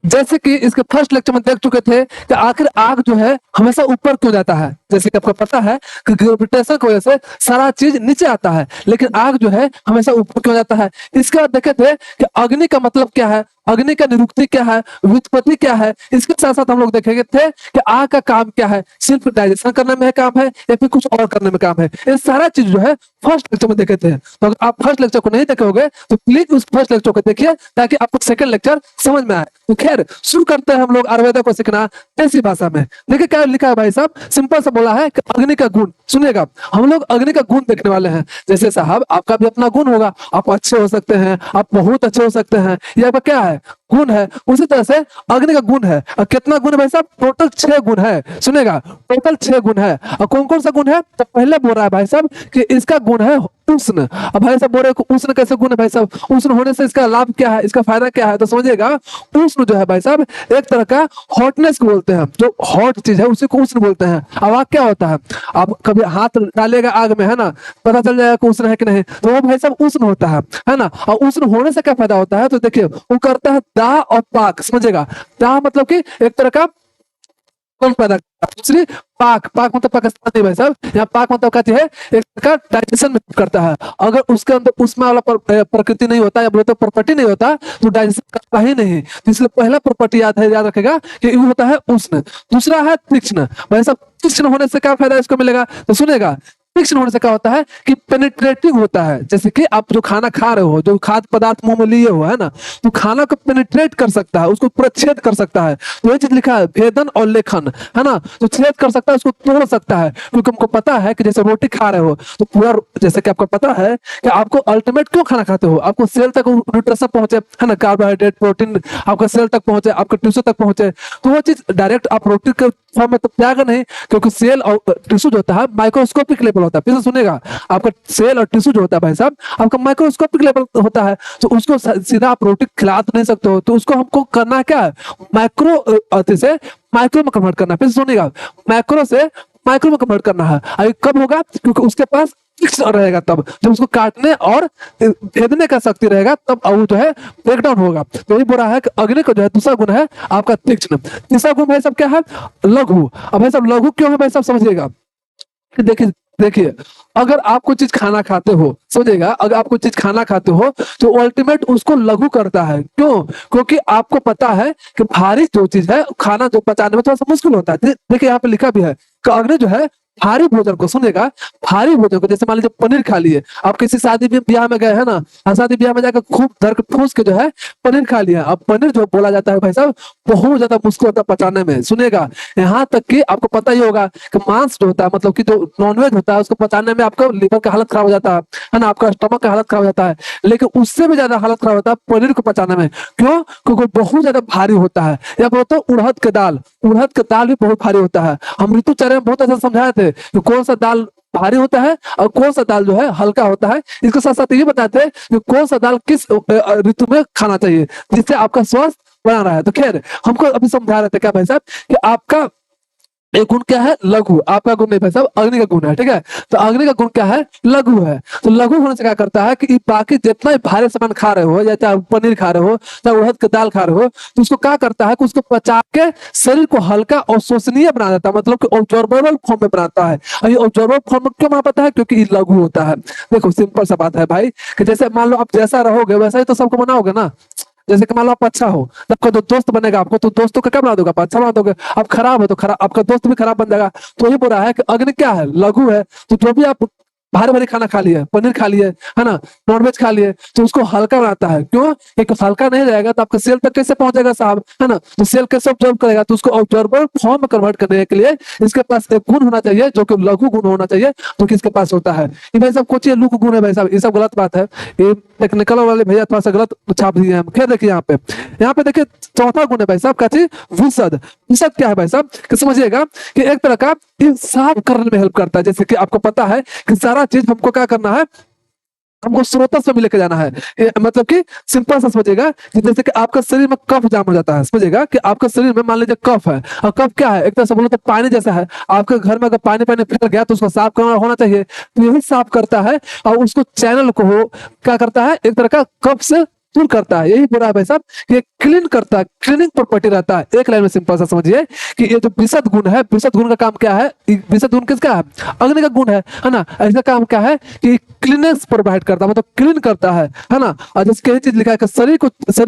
जैसे कि इसके फर्स्ट लेक्चर में देख चुके थे कि आखिर आग जो है हमेशा ऊपर क्यों जाता है। जैसे कि आपको पता है कि ग्रेविटेशन की वजह से सारा चीज नीचे आता है, लेकिन आग जो है हमेशा ऊपर क्यों जाता है। इसके बाद देखे थे कि अग्नि का मतलब क्या है, अग्नि का निरुक्ति क्या है, व्युत्पत्ति क्या है। इसके साथ साथ हम लोग देखेंगे थे कि आग का काम क्या है, सिर्फ डाइजेशन करने में काम है या फिर कुछ और करने में काम है। ये सारा चीज जो है फर्स्ट लेक्चर में देखे थे। तो अगर आप फर्स्ट लेक्चर को नहीं देखे होगे तो प्लीज उस फर्स्ट लेक्चर को देखिए ताकि आपको सेकंड लेक्चर समझ में आए। तो खैर शुरू करते हैं हम लोग आयुर्वेद को सीखना ऐसी भाषा में। देखिए क्या लिखा है भाई साहब, सिंपल सा बोला है कि अग्नि का गुण। सुनिएगा, हम लोग अग्नि का गुण देखने वाले हैं। जैसे साहब आपका भी अपना गुण होगा, आप अच्छे हो सकते हैं, आप बहुत अच्छे हो सकते हैं, ये आपका क्या है, गुण है। उसी तरह से अग्नि का गुण है। और कितना गुण है भाई साहब, टोटल 6 गुण है। सुनेगा, टोटल 6 गुण है। और कौन कौन सा गुण है, तो पहले बोल रहा है भाई साहब कि इसका गुण है उष्ण। अब भाई साहब बोल रहे उष्ण कैसे गुण है भाई साहब, उष्ण होने से इसका लाभ क्या है, इसका फायदा क्या है। तो समझिएगा, उष्ण जो है भाई साहब एक तरह का हॉटनेस को बोलते हैं, जो हॉट चीज है उसी को उष्ण बोलते हैं। अब आग क्या होता है, आप कभी हाथ डालेगा आग में, है ना, पता चल जाएगा कि उष्ण है कि नहीं, तो वो भाई साहब उष्ण होता है ना। और उष्ण होने से क्या फायदा होता है, तो देखिए वो करता है दाह और पाक। समझेगा, दाह मतलब कि एक तरह का कौन पैदा करता है, दूसरी पाक, पाक मतलब पाकिस्तानी भाई साहब, यहाँ पाक मतलब कहते हैं एक का डाइजेशन में करता है। अगर उसके अंदर उसमें वाला प्रकृति नहीं होता या बोले तो प्रॉपर्टी नहीं होता तो डाइजेशन करता ही नहीं। तो इसलिए पहला प्रॉपर्टी याद रखेगा कि वो होता है उष्ण। दूसरा है तीक्ष्ण। भाई साहब तीक्ष्ण होने से क्या फायदा इसको मिलेगा, तो सुनेगा, तीक्ष्ण होने से क्या होता है कि पेनिट्रेटिंग होता है। जैसे कि आप जो खाना खा रहे हो, जो खाद्य पदार्थ मुंह में लिए हो, है ना, तो खाना को पेनिट्रेट कर सकता है, उसको पूरा छेद कर सकता है। तो ये चीज लिखा है, भेदन और लेखन, है ना, तो छेद कर सकता है, उसको तोड़ सकता है। क्योंकि हमको पता है कि जैसे रोटी खा रहे हो तो पूरा, जैसे कि आपको पता है कि आपको अल्टीमेट क्यों खाना खाते हो, आपको सेल तक न्यूट्रिशन पहुंचे, है ना, कार्बोहाइड्रेट प्रोटीन आपका सेल तक पहुंचे, आपके टिश्यू तक पहुंचे। तो वो चीज डायरेक्ट आप रोटी के फॉर्म में तो त्याग नहीं, क्योंकि सेल और टिश्यू जो होता है माइक्रोस्कोपिक लेवल होता है। फिर से सुनेगा, आपका सेल और टिश्यू जो होता है भाई साहब आपका माइक्रोस्कोपिक लेवल होता है। तो उसको सीधा आप रोटी खिला तो नहीं सकते हो, तो उसको हमको करना क्या है, माइक्रो से माइक्रो में कन्वर्ट करना है। फिर सुनेगा, माइक्रो से माइक्रो में कन्वर्ट करना है। अभी कब होगा, क्योंकि उसके पास तीक्ष्ण रहेगा, तब जब उसको काटने और भेदने का शक्ति रहेगा तब वो जो है ब्रेकडाउन होगा। तो यही बोल रहा है कि अग्नि को जो है दूसरा गुण है आपका तीक्ष्ण। तीसरा गुण भाई साहब क्या है, लघु। अब भाई साहब लघु क्यों है भाई साहब, समझिएगा, देखिए देखिए, अगर आप कोई चीज खाना खाते हो, समझिएगा, अगर आप कोई चीज खाना खाते हो तो अल्टीमेट उसको लघु करता है। क्यों, क्योंकि आपको पता है कि भारी जो चीज है खाना जो पचाने में थोड़ा सा मुश्किल होता है। देखिए यहाँ पे लिखा भी है कि अग्नि जो है भारी भोजन को, सुनेगा, भारी भोजन को, जैसे मान लीजिए पनीर खा लिए, आप किसी शादी ब्याह में गए, है ना, शादी ब्याह में जाकर खूब धर ठूस के जो है पनीर खा लिया। अब पनीर जो बोला जाता है भाई साहब बहुत ज्यादा मुश्किल होता है पचाने में। सुनेगा, यहाँ तक कि आपको पता ही होगा कि मांस जो होता है, मतलब कि जो नॉनवेज होता है, उसको पचाने में आपका लीवर का हालत खराब हो जाता है ना, आपका स्टमक का हालत खराब हो जाता है। लेकिन उससे भी ज्यादा हालत खराब होता है पनीर को पचाने में। क्यों, क्योंकि बहुत ज्यादा भारी होता है। या बोलते उड़द के दाल, उड़द का दाल भी बहुत भारी होता है। हम ऋतुचर्या में बहुत अच्छा समझाए थे कि कौन सा दाल भारी होता है और कौन सा दाल जो है हल्का होता है। इसके साथ साथ ये बताते हैं कि कौन सा दाल किस ऋतु में खाना चाहिए जिससे आपका स्वास्थ्य बना रहा है। तो खैर हमको अभी समझा रहे थे क्या भाई साहब कि आपका एक गुण क्या है, लघु। आपका गुण नहीं भाई साहब, अग्नि का गुण है, ठीक है। तो अग्नि का गुण क्या है, लघु है। तो लघु होने से क्या करता है कि बाकी जितना भी भारी सामान खा रहे हो, या चाहे पनीर खा रहे हो, चाहे उड़द की दाल खा रहे हो, तो उसको क्या करता है कि उसको पचा के शरीर को हल्का और शोषणीय बना देता है, मतलब कि ऑब्जॉर्बेबल फॉर्म में बनाता है। और ये ऑब्जॉर्बेबल फॉर्म में क्यों बना पाता है, क्योंकि ये लघु होता है। देखो सिंपल सा बात है भाई कि जैसे मान लो आप जैसा रहोगे वैसा ही तो सबको बनाओगे ना। जैसे कि मान लो आप अच्छा हो, आपका जो दोस्त बनेगा आपको, तो दोस्तों का क्या बना दोगे, आप अच्छा बना दोगे। आप खराब हो तो खराब, आपका दोस्त भी खराब बन जाएगा। तो ये बोल रहा है कि अग्नि क्या है, लघु है। तो जो भी आप भारी भारी खाना खा लिए, पनीर खा लिए, है ना, नॉनवेज खा लिए, तो उसको हल्का बनाता है। क्यों, एक हल्का नहीं रहेगा तो आपका सेल तक कैसे पहुंचेगा साहब, है ना, तो सेल कैसे ऑब्जर्व करेगा, तो उसको ऑब्जर्वर फॉर्म में कन्वर्ट करने के लिए इसके पास एक गुण होना चाहिए जो कि लघु गुण होना चाहिए, जो कि इसके पास होता है। ये भाई साहब कुछ लघु गुण है भाई साहब, ये सब गलत बात है। ये टेक्निकल वाले भैया थोड़ा सा गलत छाप दिए हैं। खैर देखिए यहाँ पे देखिए चौथा गुण है भाई साहब का चीज विशद। विशद क्या है भाई साहब कि समझिएगा कि एक तरह का साफ करने में हेल्प करता है। जैसे कि आपको पता है कि सारा चीज हमको क्या करना है, हमको स्रोत से भी लेके जाना है। मतलब कि सिंपल सा समझिएगा कि जैसे कि आपका शरीर में कफ जाम हो जाता है, समझिएगा कि आपका शरीर में मान लीजिए कफ है, और कफ क्या है, एक तरह से बोलो तो पानी जैसा है। आपके घर में अगर पानी पानी फैल गया तो उसको साफ करना होना चाहिए, तो यही साफ करता है और उसको चैनल को क्या करता है, एक तरह का कफ से दूर करता है, यही बोला है भाई साहब कि क्लीन करता है, क्लीनिंग प्रॉपर्टी रहता है। एक लाइन में सिंपल सा समझिए कि ये जो विशद गुण है, विशद गुण का काम क्या है, विशद गुण किसका है, अग्नि का गुण है ना। इसका काम क्या है कि क्लीनेस प्रोवाइड करता है, मतलब क्लीन करता है ना। और जिसके ये चीज लिखा है कि शरीर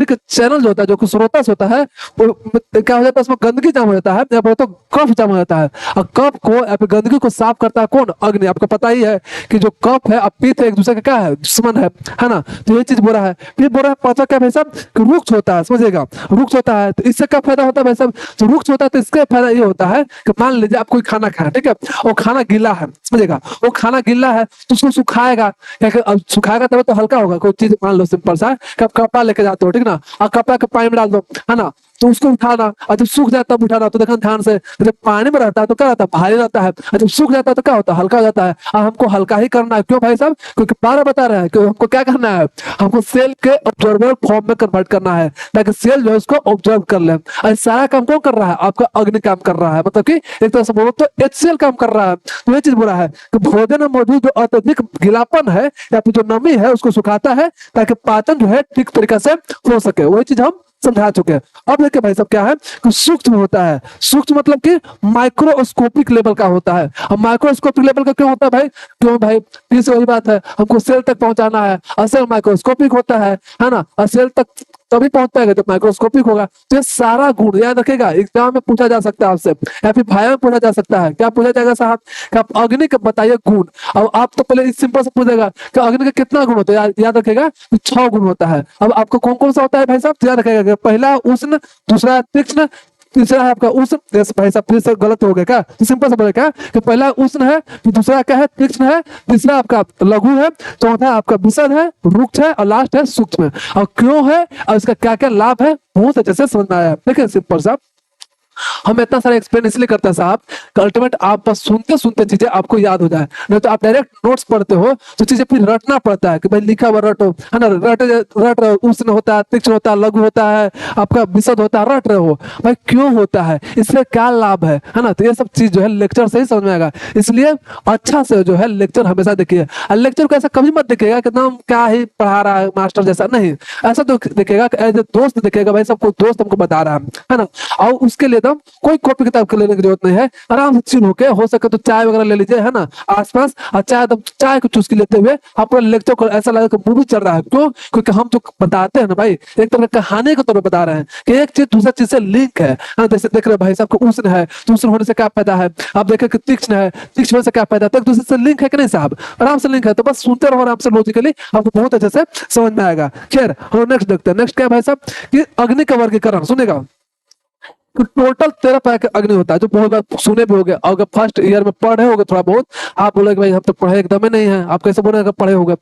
का चैनल जो होता है, जो कि स्रोतस होता है, वो क्या हो जाता है, उसमें गंदगी जमा हो जाता है या तो कफ जमा हो जाता है, और कफ को या फिर गंदगी को साफ करता है कौन, अग्नि। आपको पता ही है कि जो कफ है और पित्त है एक दूसरे का क्या है, दुश्मन है ना। तो ये चीज बोला है। फिर बोला है पांचवा क्या भाई साहब कि रुक्ष होता है, समझिएगा, रुक्ष होता है। तो इससे क्या फायदा होता है भाई साहब, जो रुक्ष होता है तो इसका फायदा ये होता है कि मान लीजिए आप कोई खाना खाए, ठीक है, वो खाना गीला है, समझिएगा, वो खाना गीला है तो उसको सुखाएगा, अब सुखाएगा तब तो हल्का होगा। कोई चीज मान लो सिंपल सा कि आप कपड़ा लेके जाते हो, ठीक ना, और कपड़ा के पानी में डाल दो, है ना, तो उसको उठाना, और जब सूख जाता है तब उठाना। तो देखना ध्यान से, जब पानी में रहता है तो क्या रहता है, भारी रहता है, और जब सूख जाता है तो क्या होता है, हल्का हो जाता है। और हमको हल्का ही करना है, क्यों भाई साहब, क्योंकि बारह बता रहे हैं कि हमको क्या करना है, हमको सेल के ऑब्जर्वर फॉर्म में कन्वर्ट करना है, ताकि सेल जो है उसको ऑब्जर्व कर ले। और सारा काम कौन कर रहा है, आपका अग्नि काम कर रहा है, मतलब कि एक तरह से बोलो तो HCl काम कर रहा है। तो ये चीज बोला है कि भोजन में मौजूद जो अत्यधिक गीलापन है या फिर जो नमी है उसको सुखाता है, ताकि पाचन जो है ठीक तरीके से हो सके। वही चीज हम समझा चुके हैं। अब देखिए भाई साहब क्या है कि सूक्ष्म होता है, सूक्ष्म मतलब कि माइक्रोस्कोपिक लेवल का होता है। अब माइक्रोस्कोपिक लेवल का क्यों होता है भाई, क्यों भाई, फिर से वही बात है, हमको सेल तक पहुंचाना है, असल माइक्रोस्कोपिक होता है ना, और सेल तक तभी पहुंच पाएगा जब माइक्रोस्कोपिक होगा। तो ये सारा गुण याद रखेगा, एग्जाम में पूछा जा सकता है आपसे, या फिर भाई में पूछा जा सकता है। क्या पूछा जाएगा साहब कि आप अग्नि का बताइए गुण। अब आप तो पहले इस सिंपल से पूछेगा कि अग्नि का कितना गुण होता है, याद रखेगा कि 6 गुण होता है। अब आपको कौन कौन सा होता है भाई साहब, याद रखेगा कि पहला उष्ण, दूसरा तीक्ष्ण, तीसरा है आपका उष्ण, भाई साहब फिर से गलत हो गया क्या, तो सिंपल से बोले क्या कि पहला उष्ण है, फिर दूसरा क्या है, तीक्ष्ण है, तीसरा आपका लघु है, चौथा आपका विशद है, रुक्ष है, और लास्ट है सूक्ष्म है। और क्यों है और इसका क्या क्या लाभ है, बहुत अच्छे से समझ में आया। देखिए सिंपल साहब, हम इतना सारा एक्सप्लेन इसलिए करते हैं साहब कि अल्टीमेट आप बस सुनते सुनते चीजें आपको याद हो जाए, नहीं तो आप डायरेक्ट नोट्स पढ़ते हो तो चीजें फिर रटना पड़ता है कि भाई लिखा हुआ रटो, है ना, रट उष्ण होता है, तीक्ष्ण होता है, लघु होता है, आपका विशद होता है, रट रहे हो भाई क्यों होता है, इससे क्या लाभ है ना। तो ये सब चीज जो है लेक्चर से ही समझ में आएगा। इसलिए अच्छा से जो है लेक्चर हमेशा देखिए, और लेक्चर को ऐसा कभी मत देखिएगा कि नाम क्या ही पढ़ा रहा है मास्टर जैसा, नहीं, ऐसा तो देखिएगा एज ए दोस्त देखेगा, भाई सब कोई दोस्त हमको बता रहा है ना। और उसके लिए कोई कॉपी किताब लेने की जरूरत नहीं है, आराम से चिल होके, हो सके तो चाय वगैरह ले लीजिए, है ना, आसपास, और चाय को चुस्की लेते हुए आप पूरा लेक्चर को ऐसा लगा कि मूवी चल रहा है। क्यों, क्योंकि हम जो बताते हैं ना भाई, एक तरह की कहानी के तौर पर बता रहे हैं कि एक चीज दूसरा चीज से लिंक है। जैसे देख रहे भाई साहब को उष्ण है, तो उष्ण होने से क्या फायदा है, आप देखें कि तीक्ष्ण है, तीक्ष्ण होने से क्या फायदा, तो एक दूसरे से लिंक है कि नहीं साहब, आराम से लिंक है। तो बस सुनते रहो आराम से, लॉजिकली आपको बहुत अच्छे से समझ में आएगा। खैर हम नेक्स्ट देखते हैं। नेक्स्ट क्या है भाई साहब कि अग्नि का वर्गीकरण, सुनेगा तो टोटल 13 प्रकार के अग्नि होता है, जो बहुत बार सुने भी होंगे, अगर फर्स्ट ईयर में पढ़े होंगे थोड़ा बहुत, आप बोलोगे भाई हम तो पढ़े एकदम ही नहीं है, आप कैसे बोलेंगे पढ़े होंगे,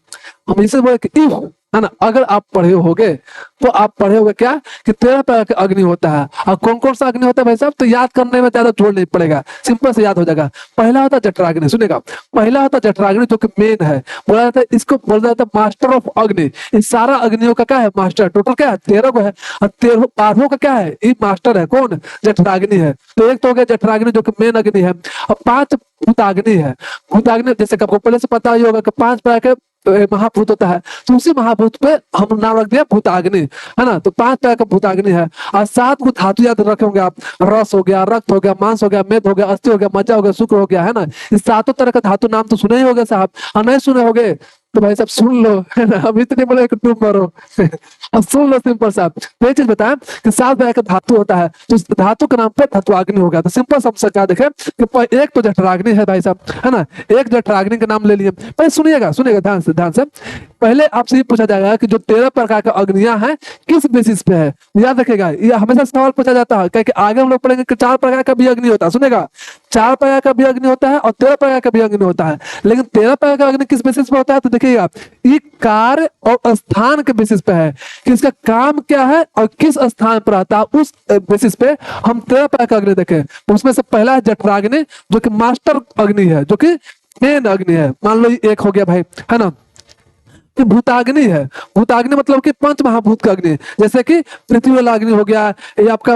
हम इसे बोले कि इफ, है ना, अगर आप पढ़े होगे तो आप पढ़े होगे क्या कि 13 प्रकार के अग्नि होता है। और कौन कौन सा अग्नि होता है भाई साहब, तो याद करने में ज्यादा जोर नहीं पड़ेगा, सिंपल से याद हो जाएगा। पहला होता है जठराग्नि, सुनेगा, पहला होता है जठराग्नि जो कि मेन है, बोला जाता है इसको बोला जाता है मास्टर ऑफ अग्नि। इस सारा अग्नियों का क्या है, मास्टर, टोटल क्या है 13 को है, और 13 12 का क्या है, ये मास्टर है, कौन, जठराग्नि है। तो एक तो हो गया जठराग्नि जो कि मेन अग्नि है, और 5 भूताग्नि है। भूताग्नि जैसे आपको पहले से पता ही होगा कि 5 प्रकार के महाभूत होता है, तो उसी महाभूत पे हम नाम रख दिया भूताग्नि, है ना। तो 5 तरह का भूताग्नि है, और 7 को धातु याद रखेंगे आप, रस हो गया, रक्त हो गया, मांस हो गया, मेद हो गया, अस्थि हो गया, मज्जा हो गया, शुक्र हो गया, है ना। इस 7 तरह का धातु नाम तो सुने ही होंगे साहब, और नहीं सुने होंगे तो भाई साहब सुन लो, है ना, अब इतने बोले कि डूब मरो अब सुन लो सिंपल साहब। तो ये चीज बताएं कि 7 तरह का धातु होता है, तो इस धातु के नाम पे धातुअग्नि हो गया। तो सिंपल सबसे क्या देखें कि एक तो जठराग्नि है भाई साहब, है ना, एक जठराग्नि का नाम ले लिए। पहले सुनिएगा ध्यान से पहले आपसे ये पूछा जाएगा कि जो 13 प्रकार का अग्नियां हैं किस बेसिस पे है, याद रखेगा, ये हमेशा सवाल पूछा जाता है, क्योंकि आगे हम लोग पढ़ेंगे कि 4 प्रकार का भी अग्नि होता है, सुनेगा, 4 प्रकार का भी अग्नि होता है और 13 प्रकार का भी अग्नि होता है। लेकिन 13 प्रकार का अग्नि किस बेसिस पे होता है, तो देखिएगा ये कार्य और स्थान के बेसिस पे है कि इसका काम क्या है और किस स्थान पर आता है, उस बेसिस पे हम 13 प्रकार का अग्नि देखें। उसमें से पहला है जठराग्नि जो कि मास्टर अग्नि है, जो कि मेन अग्नि है। मान लो एक हो गया भाई, है ना, कि भूताग्नि है। भूताग्नि मतलब कि पंच महाभूत का अग्नि, जैसे कि पृथ्वी वाला अग्नि हो गया, ये आपका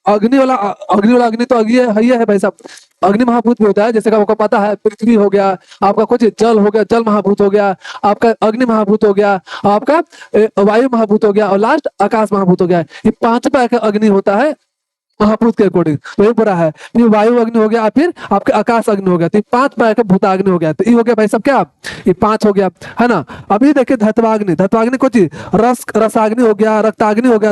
अग्नि वाला अग्नि तो अग्नि है भाई साहब। अग्नि महाभूत भी होता है, जैसे कि आपको पता है पृथ्वी हो गया, आपका कुछ जल हो गया, जल महाभूत हो गया, आपका अग्नि महाभूत हो गया, आपका वायु महाभूत हो गया, और लास्ट आकाश महाभूत हो गया। ये 5 प्रकार का अग्नि होता है महाभूत के अकॉर्डिंग, तो ये बुरा है। ये वायु अग्नि हो गया, फिर आपके आकाश अग्नि हो गया, तो ये 5 प्रकार का भूताग्नि हो गया। तो ये हो गया भाई सब क्या, ये 5 हो गया, है ना। अभी देखिए धत्वाग्नि, धत्वाग्नि को चीज रसाग्नि हो गया, रक्ताग्नि हो गया।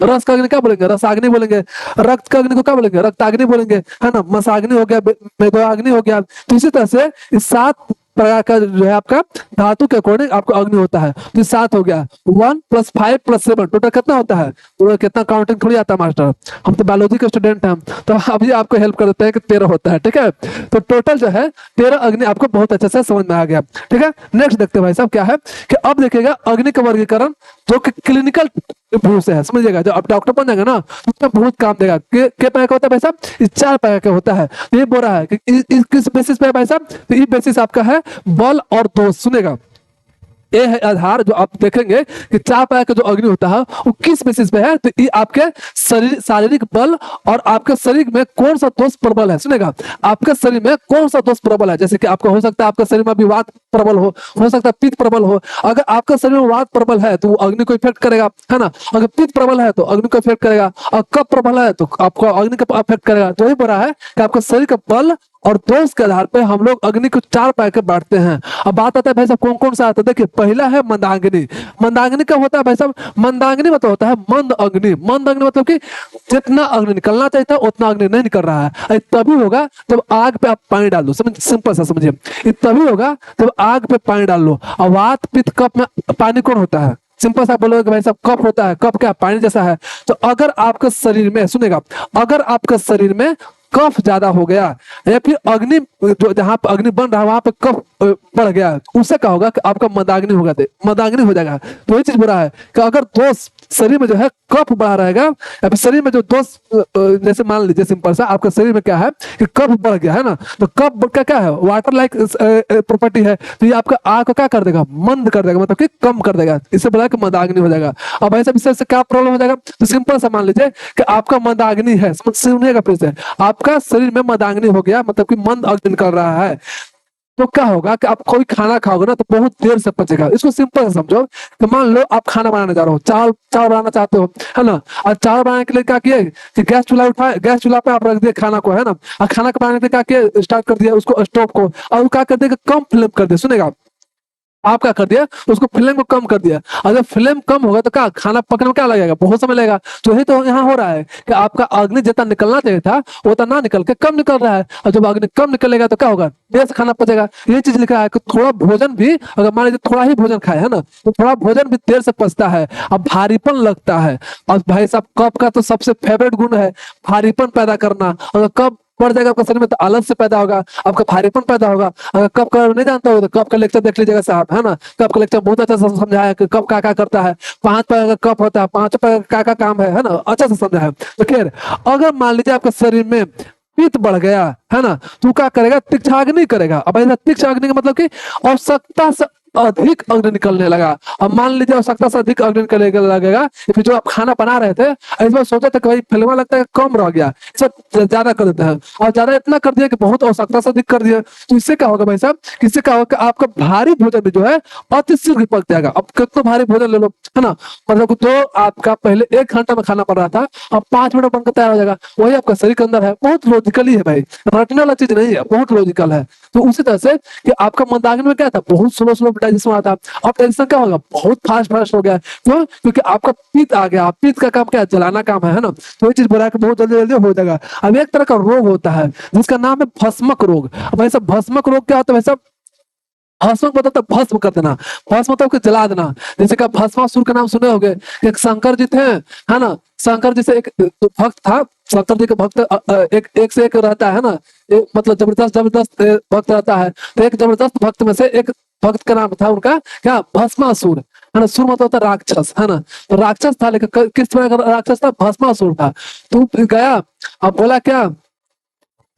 रस का अग्नि क्या बोलेंगे, रसाग्नि बोलेंगे। रक्त का अग्नि को क्या बोलेंगे, रक्ताग्नि बोलेंगे, है ना। मसाग्नि हो गया, मेदोग्नि हो गया। तो इसी तरह से इस 7 प्रकार का जो है आपका धातु के अकॉर्डिंग आपको अग्नि होता है। तो 7 हो गया, 1 + 5 + 7 टोटल कितना होता है। तो कितना काउंटिंग थोड़ी आता है मास्टर, हम तो बायोलॉजी के स्टूडेंट हैं, तो अभी आपको हेल्प कर देते हैं कि 13 होता है, ठीक है। तो टोटल जो है 13 अग्नि आपको बहुत अच्छे से समझ में आ गया, ठीक है। नेक्स्ट देखते हैं भाई साहब क्या है कि अब देखिएगा अग्नि का वर्गीकरण जो कि क्लिनिकल व्यू से है, समझिएगा। जब आप डॉक्टर बन जाएगा ना तो उसमें बहुत काम देगा। के प्रकार का होता है भाई साहब, इस 4 प्रकार का होता है। ये बोल रहा है कि किस बेसिस पे है भाई साहब, तो ये बेसिस आपका है बल और दोष। सुनेगा, ये है आधार जो आप देखेंगे कि 4 प्रकार का जो अग्नि होता है वो किस बेसिस पे है। तो ये आपके शरीर शारीरिक बल और आपके शरीर में कौन सा दोष प्रबल है। सुनेगा, आपके शरीर में कौन सा दोष प्रबल है। जैसे कि आपका हो सकता है आपके शरीर में अभी वात प्रबल हो सकता है पित्त प्रबल हो। अगर आपका शरीर में वात प्रबल है तो वो अग्नि को इफेक्ट करेगा, है ना। अगर पित्त प्रबल है तो अग्नि को इफेक्ट करेगा, और कफ प्रबल है तो आपको अग्नि को इफेक्ट करेगा। तो वही बोला है कि आपका शरीर का बल और दोष के आधार पे हम लोग अग्नि को 4 प्रकार के बांटते हैं। अब बात आता है भाई साहब कौन कौन सा आता है। देखिए पहला है मंदाग्नि। मंदाग्नि क्या होता है भाई साहब, मंदाग्नि मतलब होता है मंद अग्नि। मंद अग्नि मतलब कि जितना अग्नि निकलना चाहिए था उतना अग्नि नहीं निकल रहा है। तभी होगा जब आग पे आप पानी डाल दो, समझ, सिंपल सा समझिए। ये तभी होगा जब आग पे पानी डाल लो। और वात पित्त कफ में पानी कौन होता है, सिंपल सा बोलोगे कि भाई साहब कफ होता है। कफ क्या, पानी जैसा है। तो अगर आपके शरीर में, सुनेगा, अगर आपके शरीर में कफ ज्यादा हो गया या फिर अग्नि जो जहां पर अग्नि बन रहा है वहां पे कफ बढ़ गया, उससे क्या होगा कि आपका मंदाग्नि होगा, मंदाग्नि हो जाएगा। तो वही चीज बोल रहा है कि अगर दोष शरीर में जो है कफ बढ़ा रहेगा या फिर शरीर में जो दोष, जैसे मान लीजिए सिंपल सा आपका शरीर में क्या है कि कफ बढ़ गया, है ना। तो कफ का क्या है, वाटर लाइक प्रॉपर्टी है। तो ये आपका आग को क्या कर देगा, मंद कर देगा, मतलब कि कम कर देगा। इससे बोला कि मंदाग्नि हो जाएगा। अब ऐसे विषय से क्या प्रॉब्लम हो जाएगा, तो सिंपल सा मान लीजिए कि आपका मंदाग्नि है, सुनिएगा फिर से, आपका शरीर में मंदाग्नि हो गया, मतलब कि मंद अग्नि निकल रहा है। तो क्या होगा कि आप कोई खाना खाओगे ना तो बहुत देर से पचेगा। इसको सिंपल से समझो कि मान लो आप खाना बनाने जा रहे हो, चावल बनाना चाहते हो, है ना। और चावल बनाने के लिए क्या किए कि गैस चूल्हा उठाए, गैस चूल्हा पे आप रख दिए खाना को, है ना। और खाना को बनाने के लिए क्या किए, स्टार्ट कर दिया उसको स्टोव को, और क्या कर दिया कम फ्लेम कर दिया। सुनेगा, आप क्या कर दिया, उसको फ्लेम को कम कर दिया। अगर फ्लेम कम होगा तो क्या खाना पकने में क्या लगेगा, बहुत समय लगेगा। तो यही तो यहाँ हो रहा है कि आपका अग्नि जितना निकलना चाहिए था वो तो ना निकल के कम निकल रहा है। और जब अग्नि कम निकलेगा तो क्या होगा, देर से खाना पचेगा। ये चीज लिखा है कि थोड़ा भोजन भी, अगर मान लीजिए थोड़ा ही भोजन खाए, है ना, तो थोड़ा भोजन भी देर से पचता है, अब भारीपन लगता है। और भाई साहब कफ का तो सबसे फेवरेट गुण है भारीपन पैदा करना। अगर कफ बढ़ जाएगा आपका शरीर में तो आलस से पैदा होगा, आपका भारीपन पैदा होगा। अगर कफ का नहीं जानता हो तो कफ का लेक्चर देख लीजिएगा साहब, है ना। कफ का लेक्चर बहुत अच्छा से समझाया है कि कफ क्या क्या करता है, 5 प्रकार का कफ होता है, 5 प्रकार का क्या काम है ना, अच्छा से समझा है। तो खैर अगर मान लीजिए आपके शरीर में पित्त बढ़ गया, है ना, तो क्या करेगा, तीक्ष्णाग्नि करेगा। अब ऐसा तीक्ष्णाग्नि का मतलब कि आवश्यकता से अधिक अग्नि निकलने लगा। अब मान लीजिए आवश्यकता से अधिक अग्नि निकलने लगेगा, फिर जो आप खाना बना रहे थे इस बार सोचा था कि भाई फिल्मा लगता है कम रह गया, सब ज्यादा कर देते हैं, और ज्यादा इतना कर दिया कि बहुत आवश्यकता से अधिक कर दिया। तो इससे क्या होगा भाई साहब, इससे क्या होगा कि आपका भारी भोजन भी जो है अति शीघ्र पक जाएगा। अब कितना भारी भोजन ले लो, है ना, मतलब जो आपका पहले 1 घंटा में खाना पड़ रहा था अब 5 मिनट बनकर तैयार हो जाएगा। वही आपका शरीर के अंदर है, बहुत लॉजिकली है भाई, रटने वाला चीज नहीं है, बहुत लॉजिकल है। तो उसी तरह से कि आपका मंदाग्नि में क्या था, बहुत स्लो डाइजेशन था, अब डाइजेशन क्या होगा, बहुत फास्ट हो गया। क्यों, क्योंकि आपका पित्त आ गया। पित्त का काम क्या है, जलाना काम है ना। तो ये चीज बोला कि बहुत जल्दी हो जाएगा। अब एक तरह का रोग होता है जिसका नाम है भस्मक रोग। अब ऐसा भस्मक रोग क्या होता है, वैसा भस्म मतलब तो भस्म कर देना, भस्म मतलब कि जला देना। जैसे कि भस्मासुर का नाम सुने होंगे, एक शंकर जी थे, है ना। शंकर जी से एक भक्त था, शंकर जी के भक्त एक से एक रहता है ना, मतलब जबरदस्त भक्त रहता है। तो एक जबरदस्त भक्त में से एक भक्त का नाम था उनका क्या, भस्मासुर, है ना। सुर मतलब होता राक्षस, है ना। तो राक्षस था, लेकिन किस तरह का राक्षस था, भस्मासुर था। तो गया, अब बोला क्या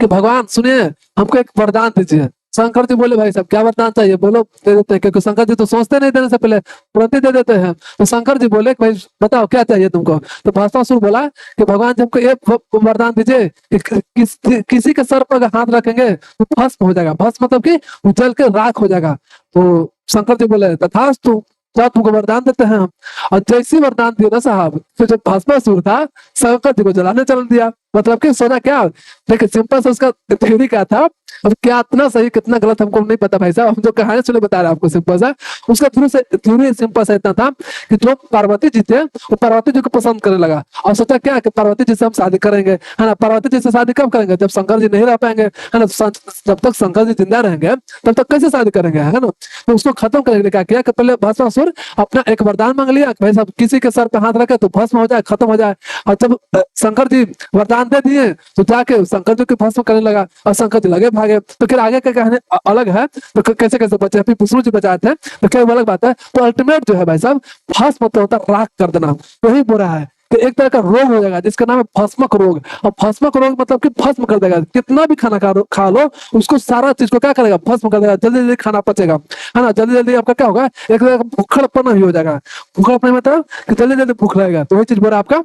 कि भगवान सुनिए हमको एक वरदान दीजिए। शंकर जी बोले भाई साहब क्या वरदान चाहिए, बोलो दे देते हैं, क्योंकि शंकर जी तो सोचते नहीं देने से पहले, तुरंत ही दे देते हैं। तो शंकर जी बोले कि भाई बताओ क्या चाहिए तुमको। तो भस्मासुर बोला कि भगवान जी हमको एक वरदान दीजिए कि किसी के सर पर अगर हाथ रखेंगे तो भस्म हो जाएगा, भस्म मतलब कि वो जल के राख हो जाएगा। तो शंकर जी बोले तथास्तु, तो तुमको वरदान देते हैं हम। और जैसी वरदान दिया ना साहब, तो जो भस्मासुर था शंकर जी को जलाने चल दिया। मतलब कि सोना क्या, देखिए सिंपल से उसका थ्योरी क्या था, अब क्या इतना सही कितना गलत हमको नहीं पता भाई साहब, हम जो कहानी सुने बता रहे हैं आपको सिंपल सा। उसका थ्योरी सिंपल सा इतना था कि जो पार्वती जी थे वो पार्वती जी को पसंद करने लगा और सोचा क्या कि पार्वती जी से हम शादी करेंगे, है ना। पार्वती जी से शादी कब करेंगे, जब शंकर जी नहीं रह पाएंगे, है ना। जब तक शंकर जी जिंदा रहेंगे तब तक कैसे शादी करेंगे, है ना। तो उसको खत्म करने के लिए क्या किया कि पहले भस्मासुर अपना एक वरदान मांग लिया कि भाई साहब किसी के सर पे हाथ रखे तो भस्म हो जाए, खत्म हो जाए। और जब शंकर जी वरदान दे दिए तो जाके शंकर जी को भस्म करने लगा और शंकर जी लगे भागे। तो फिर आगे का कहानी अलग है, तो कैसे कैसे बचे, फिर विष्णु जी बचाए थे, तो क्या वो अलग बात है। तो अल्टीमेट जो है भाई साहब भस्म मतलब होता है राख कर देना, वही बुरा है कि एक तरह का रोग हो जाएगा जिसका नाम है भस्मक रोग। और भस्मक रोग मतलब कि भस्म कर देगा, कितना भी खाना खा लो उसको सारा चीज को क्या करेगा, भस्म कर देगा, जल्दी जल्दी खाना पचेगा, है ना। जल्दी जल्दी आपका क्या होगा, एक तरह का भूखड़पन ही हो जाएगा। भूखड़पन मतलब कि जल्दी जल्दी भूख लगेगा, तो वही चीज बुरा आपका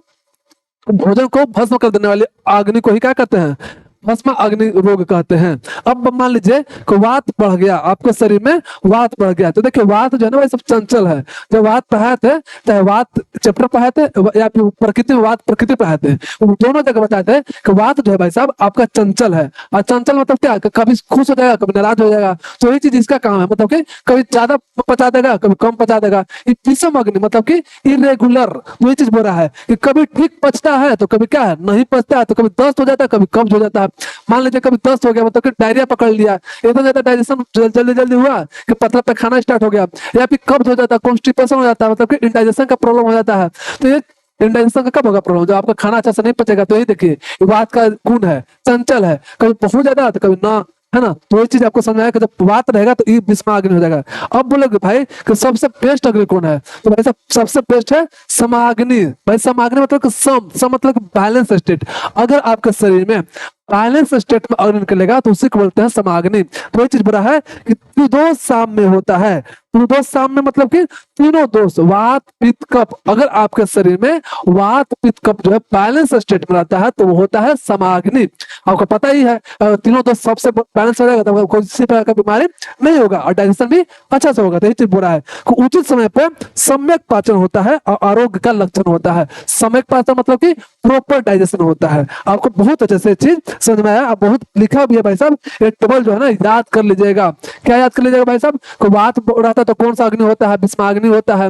भोजन को भस्म कर देने वाली अग्नि को ही क्या कहते हैं, भस्म अग्नि रोग कहते हैं। अब मान लीजिए कि वात बढ़ गया आपके शरीर में, वात बढ़ गया, तो देखिए वात जो है ना भाई सब चंचल है। जब वात पढ़ाए थे, चाहे वात चैप्टर पढ़ाए थे या फिर प्रकृति में वात प्रकृति पढ़ाए थे, दोनों जगह बताए थे कि वात जो है भाई साहब आपका चंचल है। और चंचल मतलब क्या, कभी खुश हो जाएगा कभी नाराज हो जाएगा। तो यही चीज इसका काम है, मतलब कि कभी ज्यादा पचा देगा कभी कम पचा देगा। ये विषम अग्नि मतलब कि इरेगुलर, वही चीज बोल रहा है कि कभी ठीक पचता है तो कभी क्या है नहीं पचता है, तो कभी दस्त हो जाता है कभी कब्ज हो जाता है। मान लीजिए कभी दस्त हो गया मतलब कि डायरिया पकड़ लिया, इतना ज्यादा डाइजेशन जल्दी जल्दी हुआ कि पतला पैखाना स्टार्ट हो गया, या फिर कब्ज हो जाता है, कॉन्स्टिपेशन हो जाता है, मतलब कि इंडाइजेशन का प्रॉब्लम हो जाता है। तो ये इंडाइजेशन का कब होगा प्रॉब्लम, जब आपका खाना अच्छा से नहीं पचेगा। तो ये देखिए बात का गुण है, चंचल है, कभी बहुत ज्यादा तो कभी ना, है ना। तो ये चीज आपको समझ आया कि जब बात रहेगा तो ये विस्माग्नि हो जाएगा। अब बोलोगे भाई कि सबसे बेस्ट अग्नि कौन है, तो भाई साहब सबसे बेस्ट है समाग्नि। भाई समाग्नि मतलब कि सम मतलब बैलेंस स्टेट। अगर आपके शरीर में बैलेंस स्टेट में अग्नि निकलेगा तो उसी को बोलते हैं समाग्नि। तो ये चीज बुरा है कि त्रिदोष साम्य होता है। त्रिदोष साम्य मतलब कि तीनों दोष वात पित्त कफ, अगर आपके शरीर में वात पित्त कफ जो है बैलेंस स्टेट में रहता है तो वो होता है समाग्नि। आपको पता ही है तीनों दोष सबसे बैलेंस हो जाएगा तो कोई किसी प्रकार का बीमारी नहीं होगा और डाइजेशन भी अच्छा से होगा। तो ये चीज बुरा है कि उचित समय पे सम्यक पाचन होता है और आरोग्य का लक्षण होता है। सम्यक पाचन मतलब कि प्रॉपर डाइजेशन होता है। आपको बहुत अच्छे से चीज समझ में आया, आप बहुत लिखा भी है भाई साहब। एक टेबल जो है ना याद कर लीजिएगा। क्या याद कर लीजिएगा भाई साहब, को बात रहता है तो कौन सा अग्नि होता है, विस्माग्नि होता है।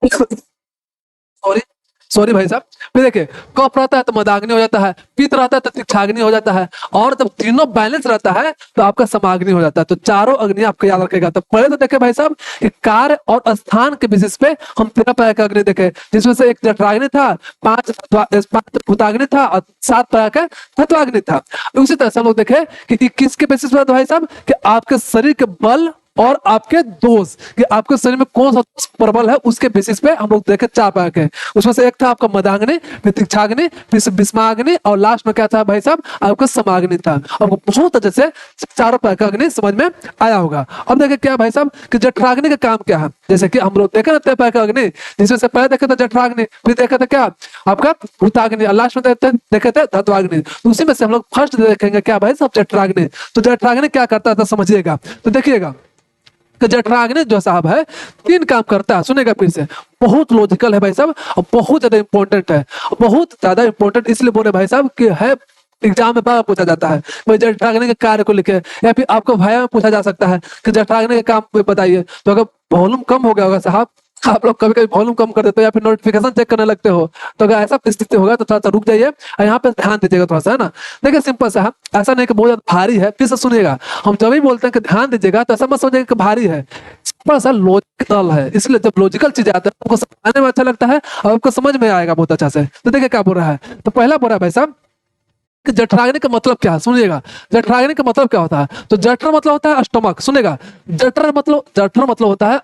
सॉरी सॉरी भाई साहब, फिर देखिए कफ रहता है तो मदाग्नि हो जाता है, पित्त रहता है तो तिक्षाग्नि हो जाता है, और जब तीनों बैलेंस रहता है तो आपका समाग्नि हो जाता है। तो चारों अग्नि आपको याद रखेगा। तो पहले तो देखे भाई साहब कि कार्य और स्थान के बेसिस पे हम 13 प्रकार के अग्नि देखे, जिसमें से एक जठराग्नि था, 5 भूताग्नि था और 7 प्रकार का तत्वाग्नि था। उसी तरह से हम लोग देखे कि किसके बेसिस पे भाई साहब कि आपके शरीर के बल और आपके दोष कि आपके शरीर में कौन सा प्रबल है उसके बेसिस पे हम लोग देखे 4 प्रकार के। उसमें से एक था आपका मदाग्नि, फिर तिक्षाग्नि, फिर विस्माग्नि और लास्ट में क्या था भाई साहब आपका समाग्नि था। आपको बहुत अच्छे से 4 प्रकार का अग्नि समझ में आया होगा। अब देखे क्या भाई साहब कि जठराग्नि का काम क्या है, जैसे कि हम लोग देखे ना 3 प्रकार का अग्नि, जिसमें से पहले देखे थे जठराग्नि, फिर देखे थे क्या आपका भूताग्नि और लास्ट में देखे थे धत्वाग्नि। उसी में से हम लोग फर्स्ट देखेंगे क्या भाई साहब जठराग्नि। तो जठराग्नि क्या करता था समझिएगा, तो देखिएगा जठराग्नि जो साहब है 3 काम करता है। सुनेगा फिर से, बहुत लॉजिकल है भाई साहब और बहुत ज्यादा इंपॉर्टेंट है। बहुत ज्यादा इंपॉर्टेंट इसलिए बोले भाई साहब कि है एग्जाम में बार पूछा जाता है भाई जठराग्नि के कार्य को लिखे, या फिर आपको भाया में पूछा जा सकता है कि जठराग्नि के काम बताइए। तो अगर वॉल्यूम कम हो गया होगा साहब, आप लोग कभी कभी वॉल्यूम कम कर देते हो या फिर नोटिफिकेशन चेक करने लगते हो, तो अगर ऐसा स्थिति होगा तो थोड़ा सा रुक जाइए और यहाँ पे ध्यान दीजिएगा थोड़ा सा, है ना। देखिए सिंपल सा है, ऐसा नहीं कि बहुत ज्यादा भारी है। फिर से सुनिएगा, हम जब भी बोलते हैं कि ध्यान दीजिएगा तो ऐसा मत समझिएगा कि भारी है, थोड़ा सा लॉजिकल है। इसलिए जब लॉजिकल चीज आता है आपको समझने में अच्छा लगता है और आपको समझ में आएगा बहुत अच्छा से। तो देखिए क्या बोल रहा है, तो पहला बोल रहा है भाई साहब कि जठराग्नि का मतलब क्या है, सुनिएगा। जठराग्नि का मतलब क्या होता है, तो जठर मतलब होता है स्टमक, सुनेगा। जठर मतलब होता है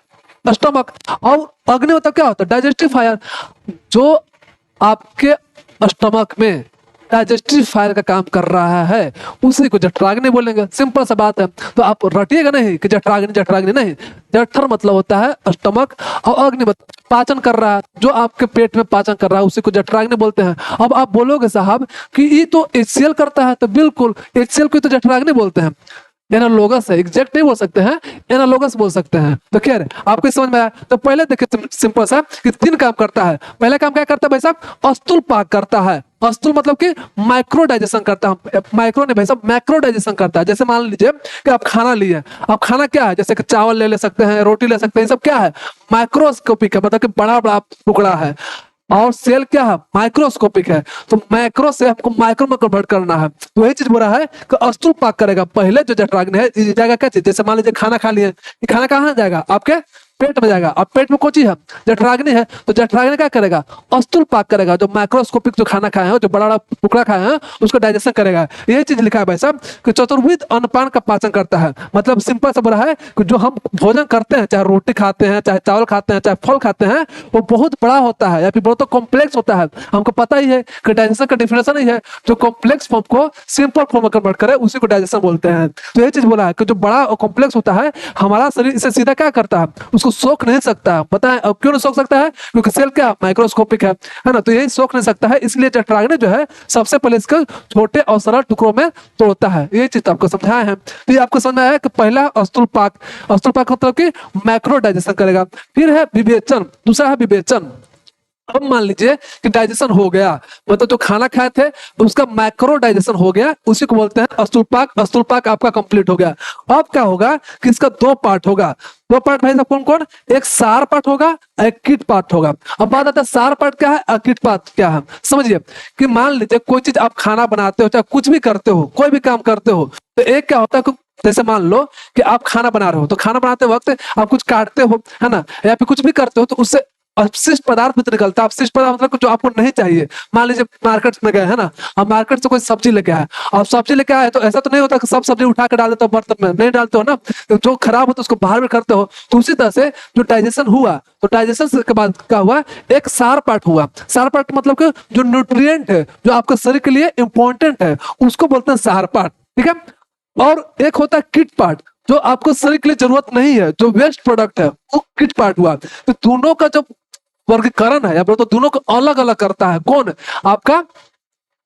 स्टमक, और अग्नि मतलब क्या होता है डाइजेस्टिव फायर। जो आपके स्टमक में डाइजेस्टिव फायर का काम कर रहा है, उसी को जठराग्नि बोलेंगे। सिंपल सा बात है, तो आप रटिएगा नहीं कि जठराग्नि जठराग्नि नहीं। जठर मतलब होता है स्टमक, और अग्नि पाचन कर रहा है, जो आपके पेट में पाचन कर रहा है उसी को जठराग्नि बोलते हैं। अब आप बोलोगे साहब कि ये तो HCl करता है, तो बिल्कुल HCl को तो जठराग्नि बोलते हैं। एनालोगस है, एग्जैक्ट नहीं बोल सकते हैं, एनालोगस बोल सकते हैं। तो खैर आपको समझ में आया। तो पहले देखिए सिंपल सा कि 3 काम करता है। पहला काम क्या करता है भाई साहब? अस्तुल पाक करता है। अस्तुल मतलब कि माइक्रो डाइजेशन करता है। माइक्रो नहीं भाई साहब, मैक्रो डाइजेशन करता है। जैसे मान लीजिए कि आप खाना लिए, आप खाना क्या है, जैसे कि चावल ले सकते हैं, रोटी ले सकते हैं, सब क्या है? माइक्रोस्कोपिक है, मतलब कि बड़ा बड़ा टुकड़ा है। और सेल क्या है? माइक्रोस्कोपिक है। तो माइक्रो से हमको माइक्रो में कन्वर्ट करना है। तो वही चीज बोल रहा है कि अस्तुल पाक करेगा। पहले जो जठराग्नि है जाएगा क्या चीज? जैसे मान लीजिए खाना खा लिए, ये खाना कहाँ जाएगा? आपके पेट में जाएगा। अब पेट में कौन चीज है? जठराग्नि है। तो जठराग्नि क्या करेगा? अस्तुल पाक करेगा। जो माइक्रोस्कोपिक जो खाना खाए हैं, जो बड़ा बड़ा टुकड़ा खाए हैं, उसको डाइजेशन करेगा। यही चीज लिखा है भाई साहब कि चतुर्विध अन्नपान का पाचन करता है। मतलब सिंपल सा बोला है कि जो हम भोजन करते हैं, चाहे रोटी खाते हैं, चाहे चावल खाते हैं, चाहे फल खाते हैं, वो बहुत बड़ा होता है या फिर बहुत कॉम्प्लेक्स होता है। हमको पता ही है कि डाइजेशन का डिफिनेशन ही है, जो कॉम्प्लेक्स फॉर्म को सिंपल फॉर्म में कन्वर्ट करे उसी को डाइजेशन बोलते हैं। तो यही चीज बोला है कि जो बड़ा और कॉम्प्लेक्स होता है, हमारा शरीर इसे सीधा क्या करता है? उसको सोख नहीं सकता। पता है क्यों नहीं सोख सकता है? क्योंकि सेल क्या माइक्रोस्कोपिक है ना। तो यही सोख नहीं सकता है, इसलिए जठराग्नि जो है सबसे पहले इसको छोटे और सरल टुकड़ों में तोड़ता है। ये चीज आपको समझाया है। तो ये आपको समझ में आया कि पहला अस्तुल पाक। अस्तुल पाक मतलब कि मैक्रो डाइजेशन करेगा। फिर है विवेचन, दूसरा है विवेचन। अब मान लीजिए कि डाइजेशन हो गया, मतलब जो खाना खाए थे उसका मैक्रो डाइजेशन हो गया, उसी को बोलते हैं अस्तुल पाक। अस्तुल पाक आपका कंप्लीट हो गया। अब क्या होगा कि इसका 2 पार्ट होगा। 2 पार्ट भाई साहब कौन कौन? एक सार पार्ट होगा, एक कीट पार्ट होगा। अब बात आता है सार पार्ट क्या है और कीट पार्ट क्या है। समझिए कि मान लीजिए कोई चीज आप खाना बनाते हो, चाहे कुछ भी करते हो, कोई भी काम करते हो, तो एक क्या होता है, जैसे मान लो कि आप खाना बना रहे हो, तो खाना बनाते वक्त आप कुछ काटते हो, है ना, या फिर कुछ भी करते हो, तो उससे अपशिष्ट पदार्थ भी तो निकलता है। अपशिष्ट पदार्थ मतलब जो आपको नहीं चाहिए। मान लीजिए मार्केट में गए, है ना, अब मार्केट से कोई सब्जी लेके आए, अब सब्जी लेके आए तो ऐसा तो नहीं होता कि सब सब्जी उठा के डाल देते हो बर्तन में, नहीं डालते हो ना। तो जो खराब होता है उसको बाहर में करते हो। तो उसी तरह से जो डाइजेशन हुआ, तो डाइजेशन के बाद क्या हुआ? एक सार पार्ट हुआ। सार पार्ट मतलब कि जो न्यूट्रिएंट है, जो आपके शरीर के लिए इंपॉर्टेंट है, उसको बोलते हैं सार पार्ट। ठीक है। और एक होता है किट पार्ट, जो आपको शरीर के लिए जरूरत नहीं है, जो वेस्ट प्रोडक्ट है, वो किट पार्ट हुआ। तो दोनों का जो वर्गीकरण है या तो दोनों को अलग अलग करता है कौन? आपका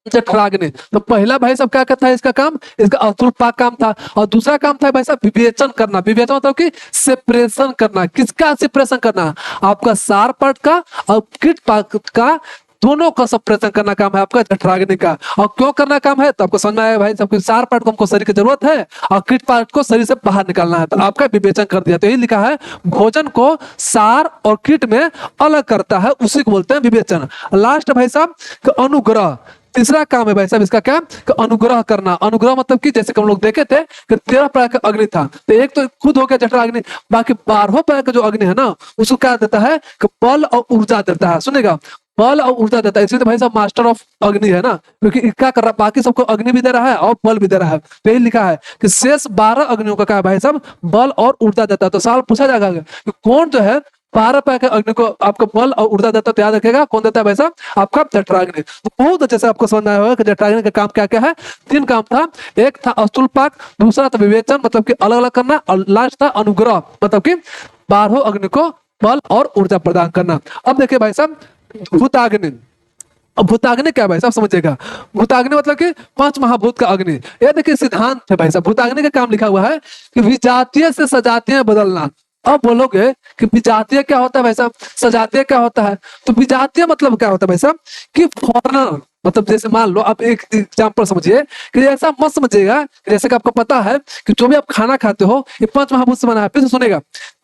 जठराग्नि। तो पहला भाई साहब क्या करता है? इसका काम, इसका अस्तुल पाक काम था। और दूसरा काम था भाई साहब विवेचन करना। विवेचन मतलब कि सेपरेशन करना। किसका सेपरेशन करना? आपका सार पार्ट का और कीट पार्ट का, दोनों का सेपरेशन करना काम है आपका जठराग्नि का। और क्यों करना काम है? तो आपको समझ में आया भाई साहब, सार पार्ट को हमको शरीर की जरूरत है और कीट पार्ट को शरीर से बाहर निकालना है, तो आपका विवेचन कर दिया। तो यही लिखा है भोजन को सार और कीट में अलग करता है, उसी को बोलते हैं विवेचन। लास्ट भाई साहब अनुग्रह। तीसरा काम है भाई साहब इसका क्या? कि अनुग्रह करना। अनुग्रह मतलब कि जैसे कि हम लोग देखे थे कि 13 प्रकार का अग्नि था, तो एक तो खुद हो गया जठराग्नि, बाकी 12 प्रकार का जो अग्नि है ना, उसको क्या देता है? कि बल और ऊर्जा देता है। सुनेगा, बल और ऊर्जा देता है। इसलिए तो भाई साहब मास्टर ऑफ अग्नि है ना, क्योंकि क्या कर रहा है? बाकी सबको अग्नि भी दे रहा है और बल भी दे रहा है। तो यही लिखा है कि शेष 12 अग्नियों का क्या है भाई साहब? बल और ऊर्जा देता है। तो सवाल पूछा जाएगा कि कौन जो है 12 प्रकार के अग्नि को आपको बल और ऊर्जा देता है, तो याद रखेगा कौन देता है भाई साहब? आपका जठराग्नि। तो बहुत अच्छे से आपको समझ आया होगा कि जठराग्नि का काम क्या क्या है। 3 काम था। एक था अस्तुल पाक, दूसरा था विवेचन मतलब कि अलग अलग करना, और लास्ट था अनुग्रह मतलब कि 12 अग्नि को बल और ऊर्जा प्रदान करना। अब देखिए भाई साहब भूताग्नि। अब भूताग्नि क्या भाई साहब समझिएगा? भूताग्नि मतलब कि 5 महाभूत का अग्नि। ये देखिए सिद्धांत है भाई साहब। भूताग्नि का काम लिखा हुआ है कि विजातीय से सजातीय बदलना। अब बोलोगे कि विजातीय क्या होता है भाई साहब, सजातीय क्या होता है? तो विजातीय मतलब क्या होता है भाई साहब कि फॉरनर, मतलब जैसे मान लो आप एक एग्जांपल समझिए कि ऐसा मत समझिएगा कि जैसे कि आपको पता है कि जो भी आप खाना खाते हो ये 5 महाभूत से बना है। फिर से सुनेगा,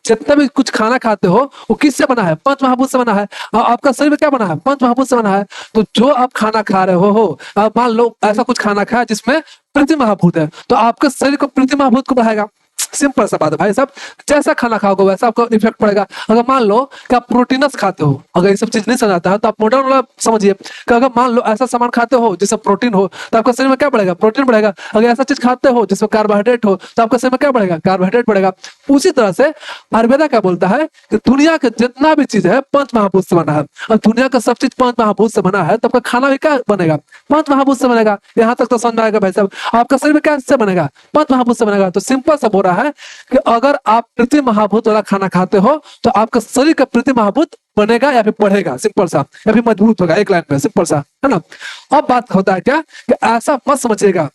जितना भी कुछ खाना खाते हो वो किससे बना है? 5 महाभूत से बना है। और आपका शरीर में क्या बना है? 5 महाभूत से बना है। तो जो आप खाना खा रहे हो, मान लो ऐसा कुछ खाना खाया जिसमें पृथ्वी महाभूत है, तो आपके शरीर को पृथ्वी महाभूत को बढ़ाएगा। सिंपल सा बात है भाई साहब, जैसा खाना खाओगे वैसा आपको इफेक्ट पड़ेगा। अगर मान लो कि आप प्रोटीनस खाते हो, अगर ये सब चीज नहीं समझाता है तो आप मॉडर्न वाला समझिए कि अगर मान लो ऐसा सामान खाते हो जिसमें प्रोटीन हो तो आपका शरीर में क्या बढ़ेगा, प्रोटीन बढ़ेगा। अगर ऐसा चीज खाते हो जिसमें कार्बोहाइड्रेट हो तो आपका शरीर में क्या बढ़ेगा, कार्बोहाइड्रेट बढ़ेगा। उसी तरह से आयुर्वेदा क्या बोलता है कि दुनिया के जितना भी चीज है पंच महाभूत से बना है, और दुनिया का सब चीज पंच महाभूत से बना है, तो आपका खाना भी क्या बनेगा, पंच महाभूत से बनेगा। यहाँ तक तो समझ में आएगा भाई साहब। आपका शरीर में क्या से बनेगा, पंच महाभूत से बनेगा। तो सिंपल सा बोल रहा है कि अगर आप पृथ्वी महाभूत वाला खाना खाते हो तो आपका शरीर का पृथ्वी महाभूत बनेगा या फिर बढ़ेगा, सिंपल सा, या फिर मजबूत होगा, एक लाइन में सिंपल सा, है ना। अब बात होता है क्या कि ऐसा मत समझिएगा,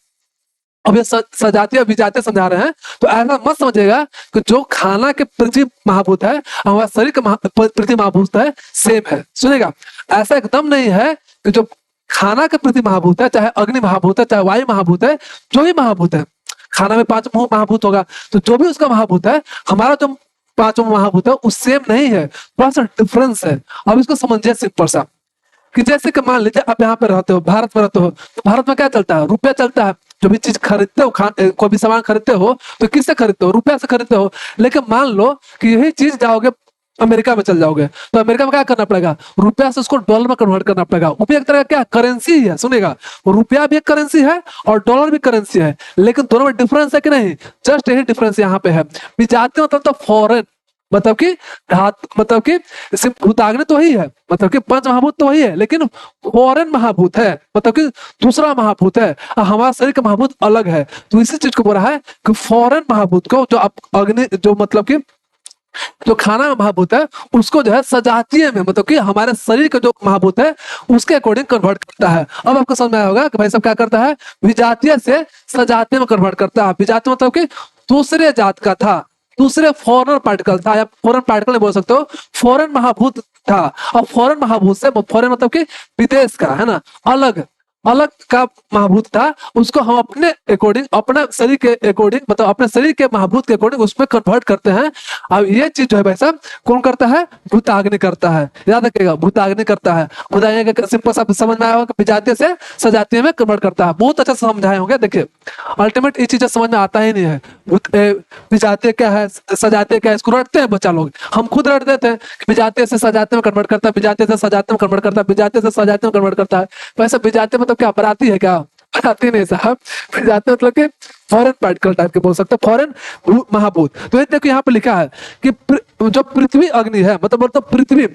अब ये सजातीय विजातीय समझा रहे हैं, तो ऐसा मत समझिएगा कि जो खाना के पृथ्वी महाभूत है हमारा शरीर का पृथ्वी महाभूत है सेम है। सुनेगा, ऐसा एकदम नहीं है कि जो खाना के पृथ्वी महाभूत है, चाहे अग्नि महाभूत है, चाहे वायु महाभूत है, जो भी महाभूत है, खाना में 5 महाभूत होगा, तो जो भी उसका महाभूत है, हमारा जो 5 महाभूत है उस सेम नहीं है, थोड़ा सा डिफरेंस है। अब इसको समझिए सिंपल सा, कि जैसे कि मान लीजिए आप यहाँ पे रहते हो, भारत में रहते हो, तो भारत में क्या चलता है, रुपया चलता है। जो भी चीज खरीदते हो, कोई भी सामान खरीदते हो तो किससे खरीदते हो, रुपया से खरीदते हो। लेकिन मान लो कि यही चीज जाओगे अमेरिका में चल जाओगे, तो अमेरिका में क्या करना पड़ेगा, रुपया से उसको डॉलर में कन्वर्ट करना पड़ेगा। रुपया एक तरह का क्या करेंसी है, सुनेगा, रुपया भी एक करेंसी है और डॉलर भी करेंसी है, लेकिन दोनों में डिफरेंस है कि नहीं, जस्ट यही डिफरेंस यहाँ पे है। विजातीय मतलब तो फॉरेन, मतलब कि मतलब कि भूताग्नि तो वही है, मतलब कि पंच महाभूत तो वही है, लेकिन फॉरेन महाभूत है, मतलब कि दूसरा महाभूत है, और हमारा शरीर का महाभूत अलग है। तो इसी चीज को बोला है कि फॉरेन महाभूत को, जो आप अग्नि, जो मतलब कि जो खाना में महाभूत है उसको जो है सजातीय में, मतलब कि हमारे शरीर का जो महाभूत है उसके अकॉर्डिंग कन्वर्ट करता है। अब आपको समझ में आया होगा कि भाई सब क्या करता है, विजातीय से सजातीय में कन्वर्ट करता है। विजातीय मतलब कि दूसरे जात का था, दूसरे फॉरेन पार्टिकल था, या फॉरेन पार्टिकल नहीं बोल सकते हो, फॉरेन महाभूत था। और फॉरेन महाभूत से, फॉरेन मतलब कि विदेश का, है ना, अलग अलग का महाभूत था, उसको हम अपने अकॉर्डिंग, अपने शरीर के अकॉर्डिंग, मतलब अपने शरीर के महाभूत के अकॉर्डिंग उसमें कन्वर्ट करते हैं। अब ये चीज जो है भाई साहब कौन करता है, भूताग्नि करता है, याद रखिएगा, भूताग्नि करता है। भूताग्नि सिंपल सा समझ में आया होगा, विजातीय से सजातीय में कन्वर्ट करता है। बहुत अच्छा समझाए होंगे। देखिए अल्टीमेट ये चीजें समझ में आता ही नहीं है, विजातीय क्या है, सजातीय क्या है, इसको रटते हैं बच्चा लोग, हम खुद रट देते हैं कि विजातीय से सजातीय में कन्वर्ट करता है, विजातीय से सजातीय में कन्वर्ट करता है, विजातीय से सजातीय में कन्वर्ट करता है। वैसे विजातीय मतलब क्या, बराती है क्या, बराती नहीं साहब, विजातीय मतलब कि फॉरेन पार्टिकल टाइप के बोल सकते हैं, फॉरेन महाभूत। तो ये देखो यहाँ पे लिखा है कि जो पृथ्वी अग्नि है, मतलब पृथ्वी,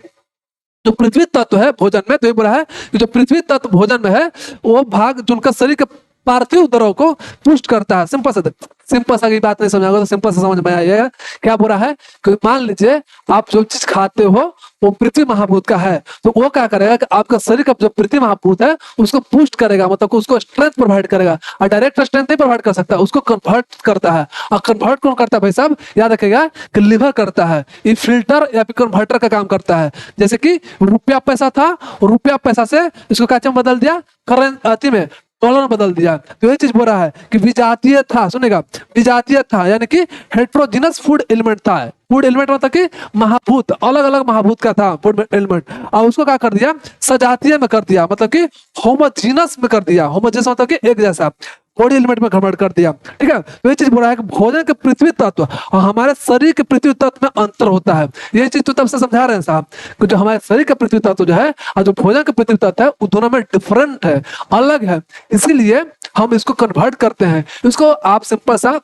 जो पृथ्वी तत्व है भोजन में, तो ये बोला है कि जो पृथ्वी तत्व भोजन में है वो भाग जो उनका शरीर के पार्थिव द्रव को पुष्ट करता है। सिंपल सा की बात नहीं समझाओगे तो सिंपल से समझ में आएगा। क्या बोला है कि मान लीजिए आप जो चीज खाते हो वो पृथ्वी महाभूत का है, तो वो क्या करेगा कि आपका शरीर का जो पृथ्वी महाभूत है उसको पुष्ट करेगा, मतलब उसको स्ट्रेंथ प्रोवाइड करेगा। और डायरेक्ट स्ट्रेंथ नहीं प्रोवाइड कर सकता, उसको कन्वर्ट करता है। और कन्वर्ट कौन करता है भाई साहब, याद रखेगा कि लिवर करता है, ये फिल्टर या फिर कन्वर्टर का काम करता है। जैसे कि रुपया पैसा था, रुपया पैसा से इसको क्या बदल दिया, करेंसी में, डॉलर में बदल दिया। तो ये चीज बोल रहा है कि विजातीय था, सुनेगा, विजातीय था यानी कि हेट्रोजिनस फूड एलिमेंट था। फूड एलिमेंट मतलब कि महाभूत, अलग अलग महाभूत का था फूड एलिमेंट, और उसको क्या कर दिया, सजातीय में कर दिया, मतलब कि होमोजीनस में कर दिया। होमोजीनस मतलब कि एक जैसा, बॉडी एलिमेंट में कन्वर्ट कर दिया। ठीक है, तो ये चीज बोल रहा है कि भोजन के पृथ्वी तत्व और हमारे शरीर के पृथ्वी तत्व में अंतर होता है। ये चीज तो तब से समझा रहे हैं साहब कि जो हमारे शरीर का पृथ्वी तत्व जो है और जो भोजन के पृथ्वी तत्व है वो दोनों में डिफरेंट है, अलग है, इसीलिए हम इसको कन्वर्ट करते हैं। इसको आप सिंपल सा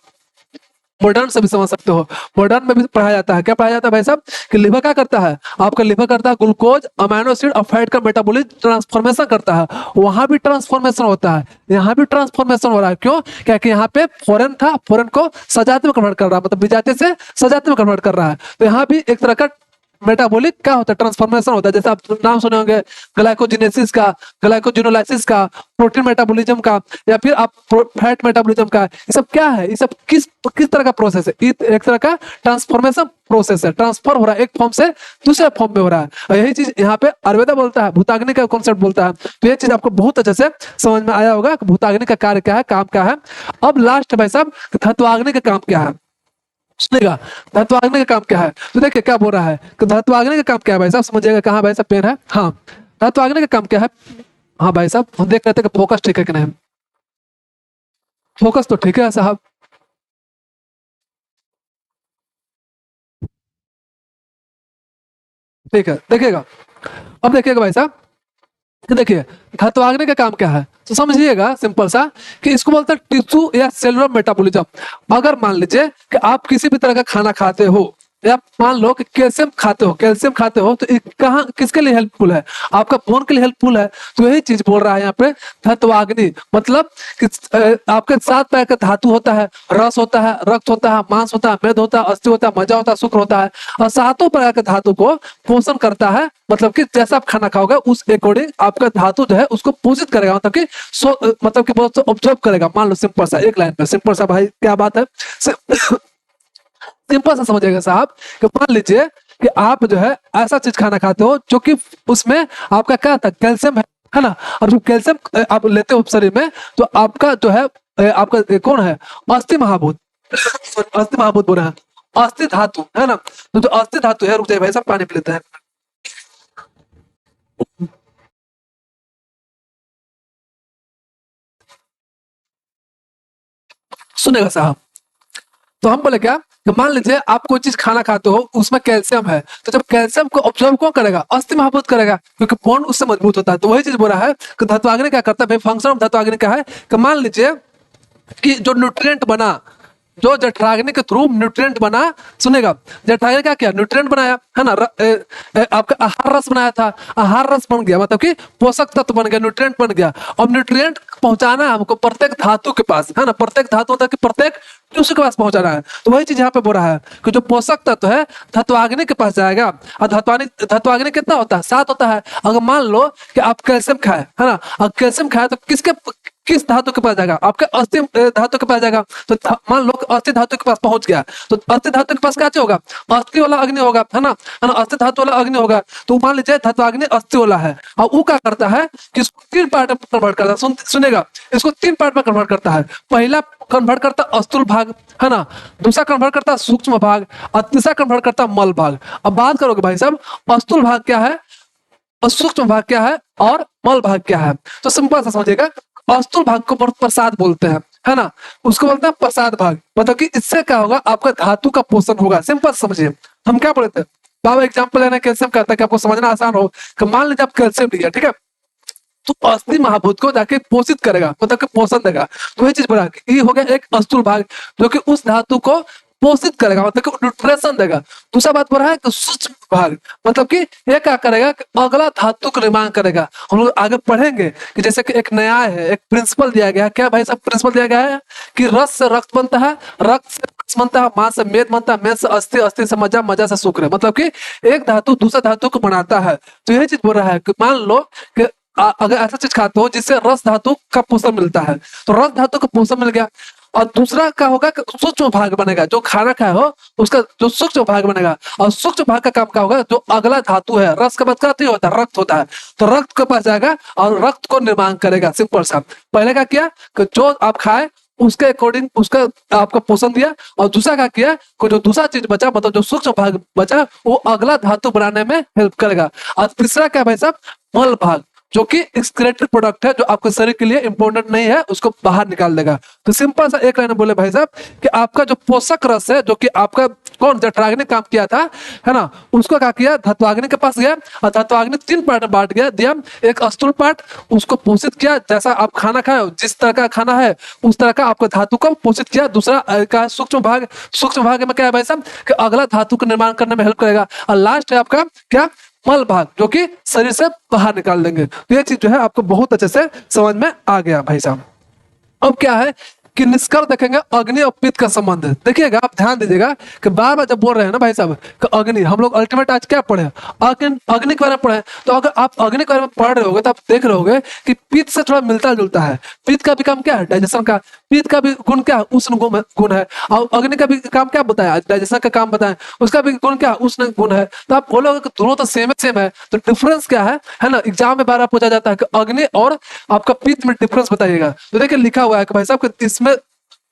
मॉडर्न से भी समझ सकते हो। मॉडर्न में भी पढ़ाया जाता है, क्या पढ़ाया जाता है भाई साहब कि लिवर क्या करता है, आपका लिवर करता है ग्लूकोज, अमीनो एसिड और फैट का मेटाबॉलिज्म ट्रांसफॉर्मेशन करता है। वहां भी ट्रांसफॉर्मेशन होता है, यहाँ भी ट्रांसफॉर्मेशन हो रहा है। क्यों, क्या कि यहाँ पे फॉरेन था, फॉरेन को सजातीय में कन्वर्ट कर रहा है, मतलब विजातीय से सजातीय में कन्वर्ट कर रहा है। तो यहाँ भी एक तरह का मेटाबॉलिक क्या होता है, ट्रांसफॉर्मेशन होता है। जैसे आप नाम सुने होंगे ग्लाइकोजिनेसिस का, ग्लाइकोजिनोलाइसिस का, प्रोटीन मेटाबॉलिज्म का, या फिर आप फैट मेटाबॉलिज्म का। ये सब क्या है, ये सब किस तरह का प्रोसेस है, एक तरह का ट्रांसफॉर्मेशन प्रोसेस है। ट्रांसफर हो रहा है एक फॉर्म से दूसरे फॉर्म में हो रहा है, और यही चीज यहाँ पे आयुर्वेदा बोलता है, भूताग्नि का कॉन्सेप्ट बोलता है। तो ये चीज आपको बहुत अच्छे से समझ में आया होगा कि भूताग्नि का कार्य क्या है, काम क्या है। अब लास्ट भाई साहब धत्वाग्नि का काम क्या है, सुनेगा, धत्वाग्नि का काम क्या है। तो देखिए क्या बोल रहा है कि धत्वाग्नि का काम क्या है भाई साहब, समझिएगा। कहाँ भाई साहब पेन है, हाँ, धत्वाग्नि का काम क्या है। हाँ भाई साहब हम देख रहे थे कि फोकस ठीक है कि नहीं, फोकस तो ठीक है साहब। ठीक है, देखिएगा। अब देखिएगा भाई साहब कि देखिए धात्वाग्नि का काम क्या है, तो समझिएगा सिंपल सा कि इसको बोलते हैं टिश्यू या सेलुलर मेटाबॉलिज्म। अगर मान लीजिए कि आप किसी भी तरह का खाना खाते हो, या मान लो कि कैल्शियम खाते हो तो कहाँ किसके लिए हेल्पफुल है, आपका बोन के लिए हेल्पफुल है। तो यही चीज बोल रहा है यहाँ पे धात्वाग्नि, मतलब कि आपके 7 प्रकार का धातु होता है, रस होता है, रक्त होता है, मांस होता है, मेद होता है, अस्थि होता है, मज्जा होता है, शुक्र होता है, और 7 प्रकार के धातु को पोषण करता है। मतलब कि जैसा आप खाना खाओगे उस अकॉर्डिंग आपका धातु जो है उसको पोषित करेगा, मतलब कि मतलब कि बहुत ऑब्जर्व करेगा। मान लो सिंपल सा एक लाइन में, सिंपल सा भाई क्या बात है, सिंपल सा समझिएगा साहब कि मान लीजिए कि आप जो है ऐसा चीज खाना खाते हो जो कि उसमें आपका क्या था, कैल्शियम है ना। और जो कैल्शियम आप लेते हो शरीर में तो आपका जो है आपका कौन है, अस्थि महाभूत अस्थि महाभूत बोल रहे हैं, अस्थि धातु है ना। तो जो अस्थि धातु है, रुक जाइए भाई साहब पानी पी लेते हैं। सुनेगा साहब, तो हम बोले क्या कि मान लीजिए आप कोई चीज खाना खाते हो उसमें कैल्शियम है, तो जब कैल्शियम को ऑब्जर्व कौन करेगा, अस्थि महाभूत करेगा, क्योंकि बॉन्ड उससे मजबूत होता है। तो वही चीज बोल रहा है कि धात्वाग्नि क्या करता है भाई, फंक्शन ऑफ धात्वाग्नि क्या है कि मान लीजिए कि जो न्यूट्रिएंट बना, जो जठराग्नि के थ्रू न्यूट्रिएंट बना, सुनेगा जठराग्नि क्या किया, न्यूट्रिएंट बनाया है ना, आपका आहार रस बनाया था, आहार रस बन गया, मतलब कि पोषक तत्व बन गया, न्यूट्रिएंट बन गया। अब न्यूट्रिएंट पहुंचाना है हमको प्रत्येक धातु के पास, है ना, प्रत्येक धातु होता है कि प्रत्येक टिश्यू के पास पहुंचाना है। तो वही चीज यहाँ पे बोल रहा है कि जो पोषक तत्व है धात्वाग्नि के पास जाएगा। और धात्वाग्नि कितना होता है, 7 होता है। अगर मान लो कि आप कैल्शियम खाए है ना, और कैल्शियम खाए तो किस धातु के पास जाएगा, आपके अस्थि धातु के पास जाएगा। तो मान लो अस्थि धातु के पास पहुंच गया, तो अस्थि धातु के पास क्या होगा, अस्थि वाला अग्नि होगा, है ना, अस्थि धातु वाला अग्नि होगा। तो मान लीजिए धात्वाग्नि अस्थि वाला है, और वो क्या करता है कि इसको 3 पार्ट में कन्वर्ट करता है। सुनेगा, इसको 3 पार्ट में कन्वर्ट करता है। पहला कन्वर्ट करता है स्थूल भाग, है ना, दूसरा कन्वर्ट करता है सूक्ष्म भाग, और तीसरा कन्वर्ट करता है मल भाग। अब बात करोगे भाई साहब स्थूल भाग क्या है और सूक्ष्म भाग क्या है और मल भाग क्या है, तो सिंपल सा समझिएगा। स्थूल भाग को प्रसाद बोलते हैं, है ना, उसको बोलते हैं प्रसाद भाग। मतलब कि इससे क्या होगा, आपका धातु का पोषण होगा। सिंपल समझिए, हम क्या बोलते हैं बाबा, एग्जाम्पल लेना कैल्शियम का ताकि आपको समझना आसान हो। कि मान लीजिए आप कैल्शियम लिया, ठीक है, तो अस्थि महाभूत को जाके पोषित करेगा, मतलब कि पोषण देगा। तो वही चीज बोला ये हो गया एक स्थूल भाग जो कि उस धातु को पोषित करेगा, मतलब कि न्यूट्रिशन देगा। दूसरा बात बोल रहा है कि सूक्ष्म भाग, मतलब कि ये क्या करेगा कि अगला धातु का निर्माण करेगा। हम लोग आगे पढ़ेंगे कि जैसे कि एक न्याय है, एक प्रिंसिपल दिया गया है। क्या भाई साहब प्रिंसिपल दिया गया है कि रस से रक्त बनता है, रक्त से मांस बनता है, मांस से मेद बनता है, मेद से अस्थि, अस्थि से मज्जा, मज्जा से शुक्र। मतलब कि एक धातु दूसरे धातु को बनाता है। तो यही चीज बोल रहा है कि मान लो कि अगर ऐसा चीज खाते हो जिससे रस धातु का पोषण मिलता है, तो रस धातु का पोषण मिल गया। और दूसरा क्या होगा कि सूक्ष्म भाग बनेगा, जो खाना खाए हो उसका जो सूक्ष्म भाग बनेगा। और सूक्ष्म भाग का काम क्या होगा, जो अगला धातु है, रस का मतलब क्या होता है, रक्त होता है, तो रक्त के पास जाएगा और रक्त को निर्माण करेगा। सिंपल सा पहले क्या किया कि जो आप खाए उसके अकॉर्डिंग उसका आपका पोषण दिया, और दूसरा क्या किया कि जो दूसरा चीज बचा, मतलब जो सूक्ष्म भाग बचा, वो अगला धातु बनाने में हेल्प करेगा। और तीसरा क्या भाई साहब, मल भाग, जो कि एक्सक्रेटरी प्रोडक्ट है, जो आपके शरीर के लिए इंपॉर्टेंट नहीं है, उसको बाहर निकाल देगा। तो सिंपल सा एक लाइन में बोले भाई साहब कि आपका जो पोषक रस है, जो कि आपका कौन जठराग्नि काम किया था, है ना, उसको क्या किया, धात्वाग्नि के पास गया, और धात्वाग्नि 3 पार्ट में बांट गया दिया। एक स्थूल पार्ट उसको पोषित किया, जैसा आप खाना खाए जिस तरह का खाना है उस तरह का आपको धातु को पोषित किया। दूसरा का सूक्ष्म भाग, सूक्ष्म भाग में क्या है भाई साहब कि अगला धातु का निर्माण करने में हेल्प करेगा। और लास्ट है आपका क्या, मल भाग, जो कि शरीर से बाहर निकाल देंगे। तो ये चीज जो है आपको बहुत अच्छे से समझ में आ गया भाई साहब। अब क्या है कि निष्कर्ष देखेंगे अग्नि और पित्त का संबंध। देखिएगा आप ध्यान दीजिएगा कि बार बार जब बोल रहे हैं ना भाई साहब कि अग्नि, हम लोग अल्टीमेट आज क्या पढ़े, अग्नि के बारे में पढ़े। तो अगर आप अग्नि के बारे में पढ़ रहे होगे तो आप देख रहे होगे कि पित्त से थोड़ा मिलता जुलता है। पित्त का भी काम क्या है, डाइजेशन का। पित्त का भी गुण क्या है, उष्ण गुण है। और अग्नि का भी काम क्या बताया, डाइजेशन का काम बताया, उसका भी गुण क्या, उष्ण गुण है। तो आप बोलोगे कि दोनों तो सेम है, तो डिफरेंस क्या है ना, एग्जाम में बार बार पूछा जाता है कि अग्नि और आपका पित्त में डिफरेंस बताइएगा। तो देखिए लिखा हुआ है कि भाई साहब इसमें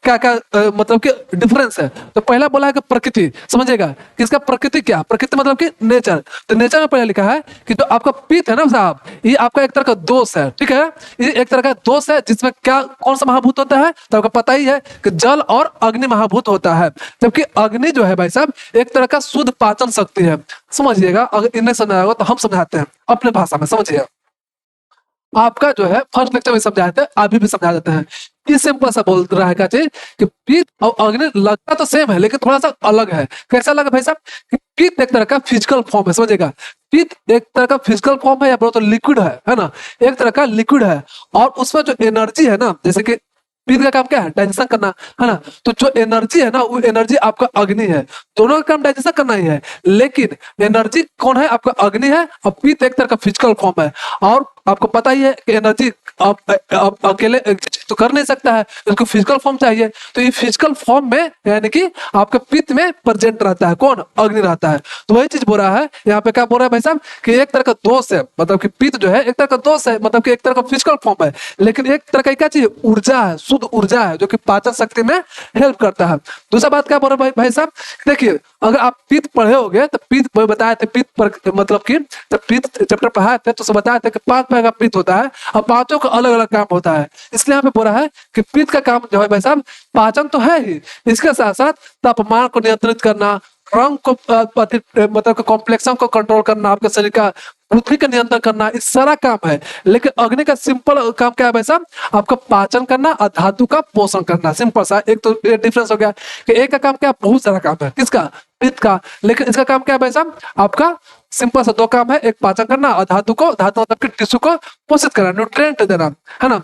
क्या क्या मतलब कि डिफरेंस है। तो पहला बोला है कि प्रकृति, समझिएगा कि इसका प्रकृति क्या, प्रकृति मतलब कि नेचर। तो नेचर में पहले लिखा है कि जो आपका पित्त है ना साहब, ये आपका एक तरह का दोष है, ठीक है। ये एक तरह का दोष है जिसमें क्या कौन सा महाभूत होता है, तो आपको पता ही है कि जल और अग्नि महाभूत होता है। जबकि अग्नि जो है भाई साहब एक तरह का शुद्ध पाचन शक्ति है, समझिएगा। अगर इन्हें समझाया होगा तो हम समझाते हैं अपने भाषा में, समझिएगा। आपका जो है फर्स्ट लेक्चर में समझाए थे, अभी भी समझा देते हैं। ये सिंपल सा बोल रहा है क्या चीज कि पित्त और अग्नि लगता तो सेम है लेकिन थोड़ा सा अलग है। कैसा अलग है भाई साहब कि पित्त एक तरह का फिजिकल फॉर्म है, समझिएगा। पित्त एक तरह का फिजिकल फॉर्म है या बोलो तो लिक्विड है ना, एक तरह का लिक्विड है। और उसमें जो एनर्जी है ना, जैसे कि पित्त का काम क्या है, डाइजेशन करना, है ना। तो जो एनर्जी है ना वो एनर्जी आपका अग्नि है, दोनों का काम डाइजेशन करना ही है। लेकिन एनर्जी कौन है, आपका अग्नि है, और पित्त एक तरह का फिजिकल फॉर्म है। और आपको पता ही है कि एनर्जी आप अकेले तो कर नहीं सकता है, उसको फिजिकल फॉर्म चाहिए। तो ये फिजिकल फॉर्म में यानी कि आपके पित्त में प्रेजेंट रहता है, कौन, अग्नि रहता है। तो वही चीज बोल रहा है यहाँ पे, क्या बोल रहा है भाई साहब कि एक तरह का दोष है, मतलब कि पित्त जो है एक तरह का दोष है, मतलब कि एक तरह का फिजिकल फॉर्म है, लेकिन एक तरह का क्या चीज, ऊर्जा है, शुद्ध ऊर्जा है जो कि पाचन शक्ति में हेल्प करता है। दूसरा बात क्या बोल रहा है भाई साहब, देखिए अगर आप पित्त पढ़े होगे तो पित्त बताए थे, पित्त पर मतलब कि जब पित्त चैप्टर पढ़ाए थे तो बताया था कि 5 प्रकार का पित्त होता है और पांचों का अलग अलग काम होता है। इसलिए यहाँ पे बोल रहा है कि पित्त का काम जो है भाई साहब पाचन तो है ही, इसके साथ साथ तापमान को नियंत्रित करना, रंग को मतलब कॉम्प्लेक्शन को कंट्रोल करना, आपके शरीर का पृथ्वी का नियंत्रण करना, इस सारा काम है। लेकिन अग्नि का सिंपल काम क्या है भाई साहब, आपका पाचन करना और धातु का पोषण करना, सिंपल सा। एक तो डिफरेंस हो गया कि एक का काम क्या, बहुत सारा काम है, किसका, पित्त का। लेकिन इसका काम क्या है भाई साहब, आपका सिंपल सा 2 काम है, एक पाचन करना और धातु मतलब कि टिश्यू को पोषित करना, न्यूट्रिएंट देना, है ना।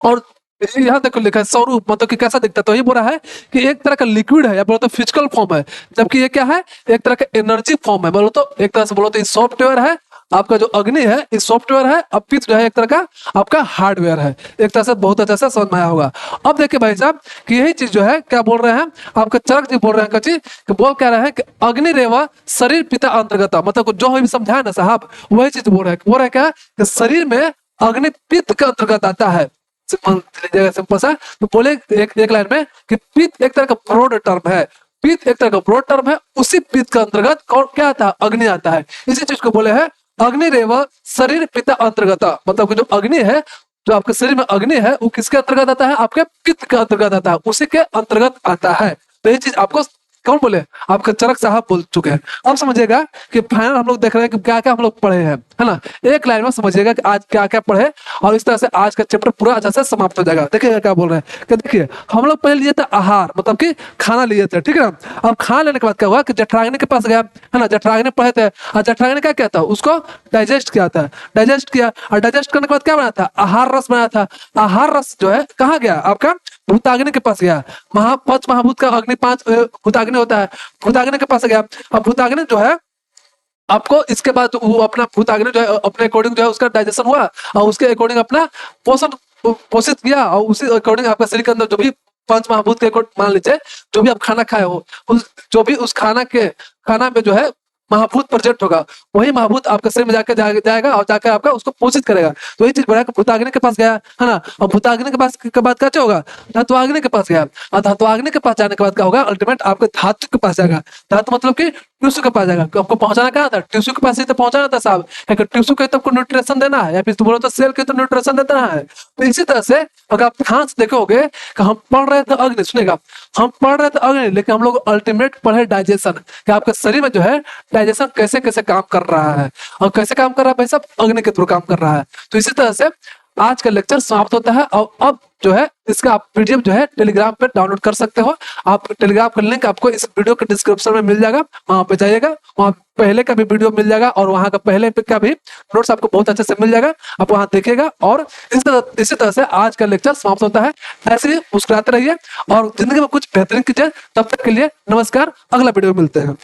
और यहाँ देखो लिखा है स्वरूप, मतलब कि कैसा दिखता है, तो ये बोल रहा है कि एक तरह का लिक्विड है या बोलो तो फिजिकल फॉर्म है, जबकि ये क्या है, एक तरह का एनर्जी फॉर्म है। बोलो तो एक तरह से बोलो तो ये सॉफ्टवेयर है, आपका जो अग्नि है ये सॉफ्टवेयर है, अब पित्त जो है एक तरह का आपका हार्डवेयर है। एक तरह से बहुत अच्छा से समझ में आया होगा। अब देखिए भाई साहब कि यही चीज जो है क्या बोल रहे हैं, आपका चरक जी बोल रहे हैं कची कि बोल कह रहे हैं कि अग्नि रेवा शरीर पिता अंतर्गत, मतलब जो भी समझाया ना साहब वही चीज बोल रहे हैं। बोल रहे हैं क्या कि शरीर में अग्नि पित्त के अंतर्गत आता है, सिंपल सा। तो बोले एक लाइन में कि पित्त एक तरह का ब्रॉड टर्म है, पित्त एक तरह का ब्रॉड टर्म है, उसी पित्त के अंतर्गत कौन क्या आता है, अग्नि आता है। इसी चीज को बोले हैं अग्नि रेव शरीर पिता अंतर्गत, मतलब कि जो अग्नि है, जो आपके शरीर में अग्नि है वो किसके अंतर्गत आता है, आपके पित्त के अंतर्गत आता है, उसी के अंतर्गत आता है। तो ये चीज आपको कौन बोले, आपके चरक साहब बोल चुके हैं। अब समझिएगा कि फाइनल हम लोग देख रहे हैं कि क्या क्या हम लोग पढ़े हैं, है ना। एक लाइन में समझिएगा कि आज क्या क्या पढ़े, और इस तरह से आज का चैप्टर पूरा अच्छा से समाप्त हो जाएगा। देखिएगा क्या बोल रहे हैं कि देखिए हम लोग पहले लिए थे आहार, मतलब कि खाना लिए थे, ठीक है ना। अब खाना लेने के बाद क्या हुआ कि जठराग्नि के पास गया, है ना, जठराग्नि पढ़े थे, और जठराग्नि क्या कहता है, उसको डाइजेस्ट किया था, डाइजेस्ट किया, और डाइजेस्ट करने के बाद क्या बनाया था, आहार रस बनाया था। आहार रस जो है कहाँ गया, आपका भूताग्नि के पास गया। पंच महाभूत का अग्नि 5 भूताग्नि होता है, भूताग्नि के पास गया। अब भूताग्नि जो है आपको इसके बाद वो अपना भूताग्नि जो है अपने अकॉर्डिंग जो है उसका डाइजेशन हुआ, और उसके अकॉर्डिंग अपना पोषित किया, और उसी अकॉर्डिंग आपका शरीर के अंदर जो भी पंच महाभूत के अकॉर्डिंग मान लीजिए जो भी आप खाना खाए हो, जो भी उस खाना में जो है महाभूत प्रेजेंट होगा, वही महाभूत आपके शरीर में जाएगा और जाकर आपका उसको पोषित करेगा। तो ये चीज बढ़ा भूताग्नि के पास गया, है ना। और भूताग्नि के पास के बाद क्या होगा, धात्वाग्नि के पास गया, और धात्वाग्नि के पास जाने के बाद क्या होगा, अल्टीमेट आपके धातु के पास जाएगा। धातु मतलब कि टिश्यू के पास जाएगा। आपको पहुंचाना कहाँ था, टिश्यू के पास ही तो पहुंचाना था साहब, क्योंकि टिश्यू को तो न्यूट्रिशन देना है, या फिर तुम बोलो तो सेल के तो न्यूट्रिशन देना है। तो इसी तरह से अगर आप ध्यान से देखोगे कि हम पढ़ रहे थे अग्नि, सुनेगा हम पढ़ रहे थे अग्नि, लेकिन हम लोग अल्टीमेट पढ़े डाइजेशन, कि आपके शरीर में जो है डाइजेशन कैसे कैसे काम कर रहा है, और कैसे काम कर रहा है भाई साहब, अग्नि के थ्रू काम कर रहा है। तो इसी तरह से आज का लेक्चर समाप्त होता है। और अब जो है इसका आप पीडीएफ जो है टेलीग्राम पे डाउनलोड कर सकते हो। आप टेलीग्राम का लिंक आपको इस वीडियो के डिस्क्रिप्शन में मिल जाएगा, वहां पे जाइएगा, वहां पहले का भी वीडियो मिल जाएगा, और वहां का पहले का भी नोट्स आपको बहुत अच्छे से मिल जाएगा, आप वहां देखिएगा। और इसी तरह से आज का लेक्चर समाप्त होता है। ऐसे ही मुस्कुराते रहिए और जिंदगी में कुछ बेहतरीन कीजिए। तब तक के लिए नमस्कार, अगला वीडियो में मिलते हैं।